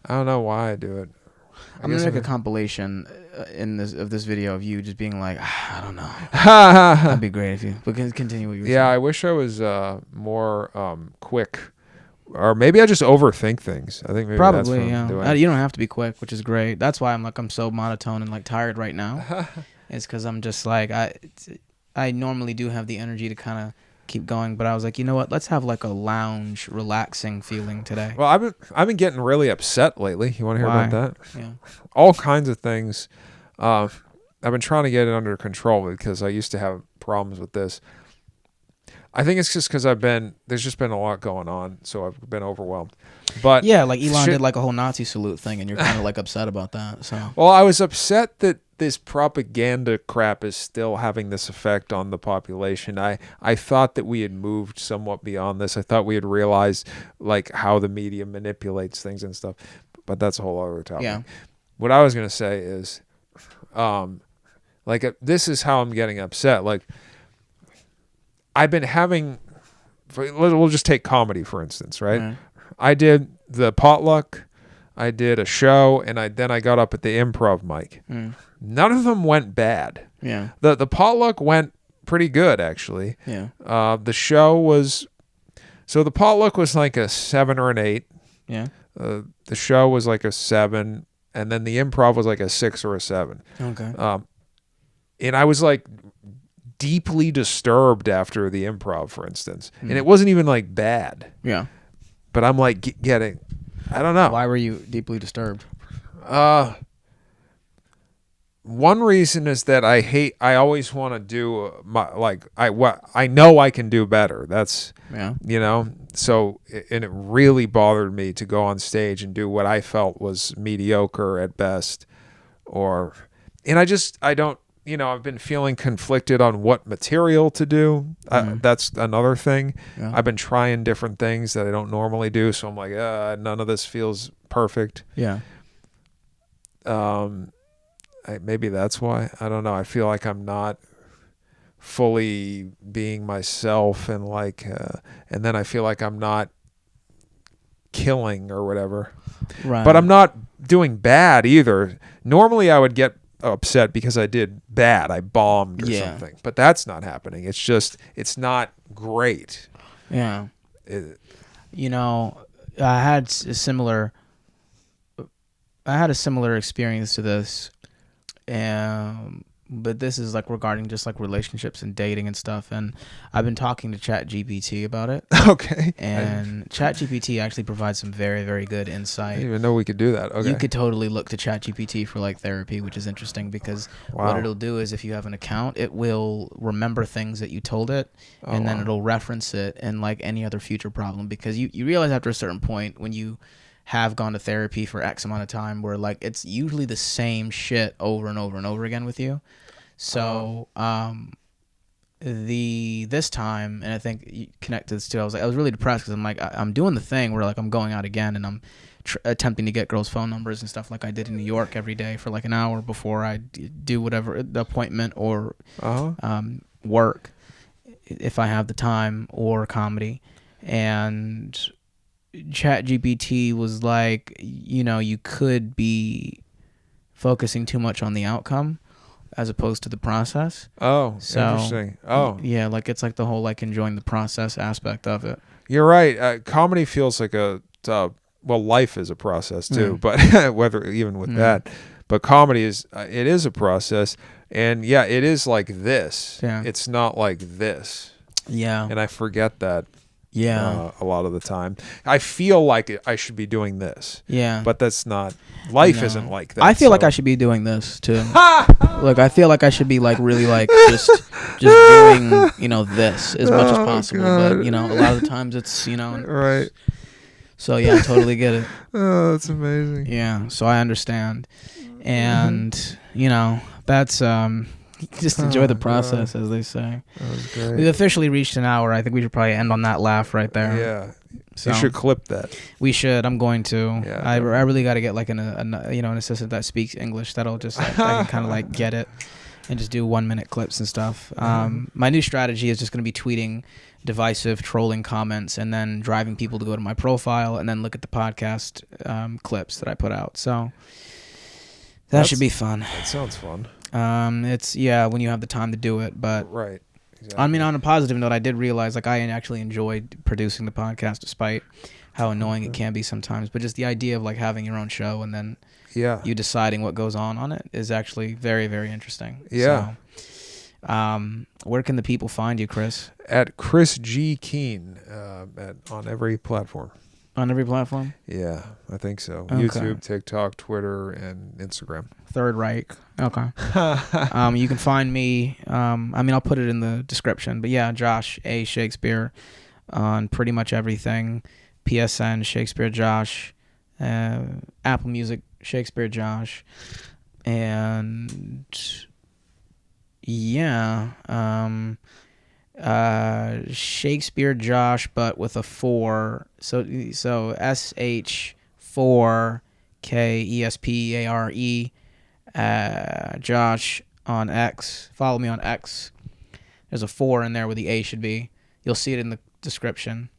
I don't know why I do it. I'm gonna make a compilation of this video of you just being like, I don't know. That'd be great if you. But continue what you were saying. I wish I was more quick. Or maybe I just overthink things. I think maybe probably, that's what I'm doing. You don't have to be quick, which is great. That's why I'm so monotone and like tired right now. It's because I'm just like I normally do have the energy to kind of keep going, but I was like, you know what? Let's have like a lounge, relaxing feeling today. Well, I've been getting really upset lately. You want to hear about that? Yeah. All kinds of things. I've been trying to get it under control because I used to have problems with this. I think it's just because there's just been a lot going on, so I've been overwhelmed. But yeah, like Elon did like a whole Nazi salute thing, and you're kind of like upset about that. So well, I was upset that this propaganda crap is still having this effect on the population. I thought that we had moved somewhat beyond this. I thought we had realized like how the media manipulates things and stuff. But that's a whole other topic. Yeah. What I was gonna say is, this is how I'm getting upset. Like, I've been having. We'll just take comedy for instance, right? Yeah. I did the potluck, I did a show, and then I got up at the improv mic. None of them went bad. Yeah. The potluck went pretty good actually. Yeah. The show was, so the potluck was like a 7 or an 8. Yeah. The show was like a 7, and then the improv was like a 6 or a 7. Okay. And I was like deeply disturbed after the improv, for instance, and it wasn't even like bad. Yeah. But I'm like getting, I don't know. Why were you deeply disturbed? One reason is that I always want to do I know I can do better. That's, so, and it really bothered me to go on stage and do what I felt was mediocre at best, and I don't, I've been feeling conflicted on what material to do. That's another thing. Yeah. I've been trying different things that I don't normally do. So I'm like, none of this feels perfect. Yeah. Maybe that's why. I don't know. I feel like I'm not fully being myself, and and then I feel like I'm not killing or whatever. Right. But I'm not doing bad either. Normally I would get upset because I did bad. I bombed or something. But that's not happening. It's just, it's not great. Yeah. I had a similar experience to this. But this is like regarding just like relationships and dating and stuff, and I've been talking to ChatGPT about it. Okay. And ChatGPT actually provides some very, very good insight. I didn't even know we could do that. Okay. You could totally look to ChatGPT for like therapy, which is interesting because what it'll do is if you have an account, it will remember things that you told it, and then it'll reference it in like any other future problem, because you realize after a certain point when you have gone to therapy for X amount of time where like it's usually the same shit over and over and over again with you. So this time, and I think you connect to this too, I was really depressed because I'm like, I'm doing the thing where like I'm going out again and I'm attempting to get girls' phone numbers and stuff like I did in New York every day for like an hour before I do whatever the appointment or work if I have the time, or comedy. And ChatGPT was like, you could be focusing too much on the outcome as opposed to the process. Oh, so, interesting. Oh, yeah, like it's like the whole like enjoying the process aspect of it. You're right. Comedy feels like well, life is a process too, but whether even with that, but comedy is it is a process, and yeah, it is like this. Yeah. It's not like this. Yeah. And I forget that. Yeah. A lot of the time, I feel like I should be doing this. Yeah. But that's not. Life isn't like that. I feel like I should be doing this too. Like I feel like I should be like really like just doing this as much as possible. God. But a lot of the times it's right. So yeah, I totally get it. Oh, that's amazing. Yeah. So I understand, and that's just enjoy the process, as they say. That was great. We've officially reached an hour. I think we should probably end on that laugh right there. Yeah. So you should clip that. We should. I'm going to. Yeah, I really got to get like an assistant that speaks English that'll just I can kind of like get it and just do 1 minute clips and stuff. My new strategy is just going to be tweeting divisive trolling comments and then driving people to go to my profile and then look at the podcast clips that I put out. So that should be fun. That sounds fun. It's when you have the time to do it, but right. Exactly. I mean, on a positive note, I did realize like I actually enjoyed producing the podcast despite how annoying it can be sometimes. But just the idea of like having your own show and then you deciding what goes on it is actually very, very interesting. Yeah. So, where can the people find you, Chris? At Chris G. Keene on every platform. On every platform? Yeah, I think so. Okay. YouTube, TikTok, Twitter, and Instagram. Third Reich. Okay. You can find me. I'll put it in the description. But yeah, Josh A. Shakespeare on pretty much everything. PSN, Shakespeare Josh. Apple Music, Shakespeare Josh. And yeah. Shakespeare Josh, but with a 4. So SH4KESPEARE. Josh on X. Follow me on X. There's a 4 in there where the A should be. You'll see it in the description.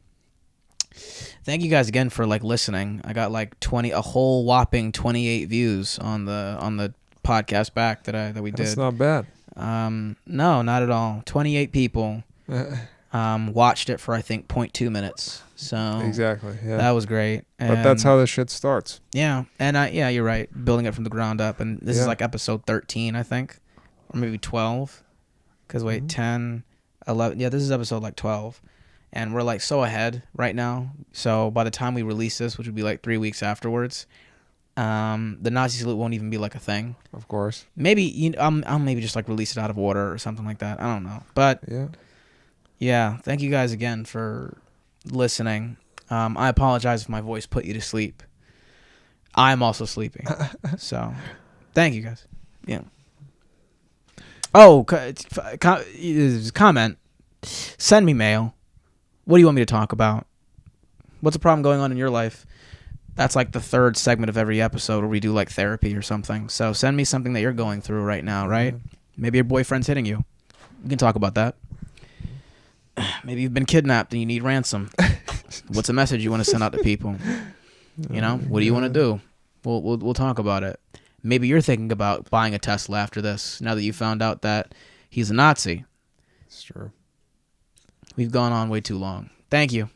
Thank you guys again for like listening. I got like a whole whopping 28 views on the podcast back that we did. That's not bad. No, not at all. 28 people watched it for I think 0.2 minutes. So exactly, yeah. That was great. But that's how this shit starts. Yeah, and you're right. Building it from the ground up, and this is like episode 13, I think, or maybe 12. Because 10, 11. Yeah, this is episode like 12, and we're like so ahead right now. So by the time we release this, which would be like 3 weeks afterwards, the Nazi salute won't even be like a thing. Of course. Maybe I'll maybe just like release it out of order or something like that. I don't know, but yeah. Thank you guys again for listening. I apologize if my voice put you to sleep. I'm also sleeping. So, thank you guys. Yeah. Oh, comment. Send me mail. What do you want me to talk about? What's the problem going on in your life? That's like the third segment of every episode where we do like therapy or something. So send me something that you're going through right now, right? Maybe your boyfriend's hitting you. We can talk about that. Maybe you've been kidnapped and you need ransom. What's a message you want to send out to people? What do you want to do? We'll talk about it. Maybe you're thinking about buying a Tesla after this, now that you found out that he's a Nazi. It's true. We've gone on way too long. Thank you.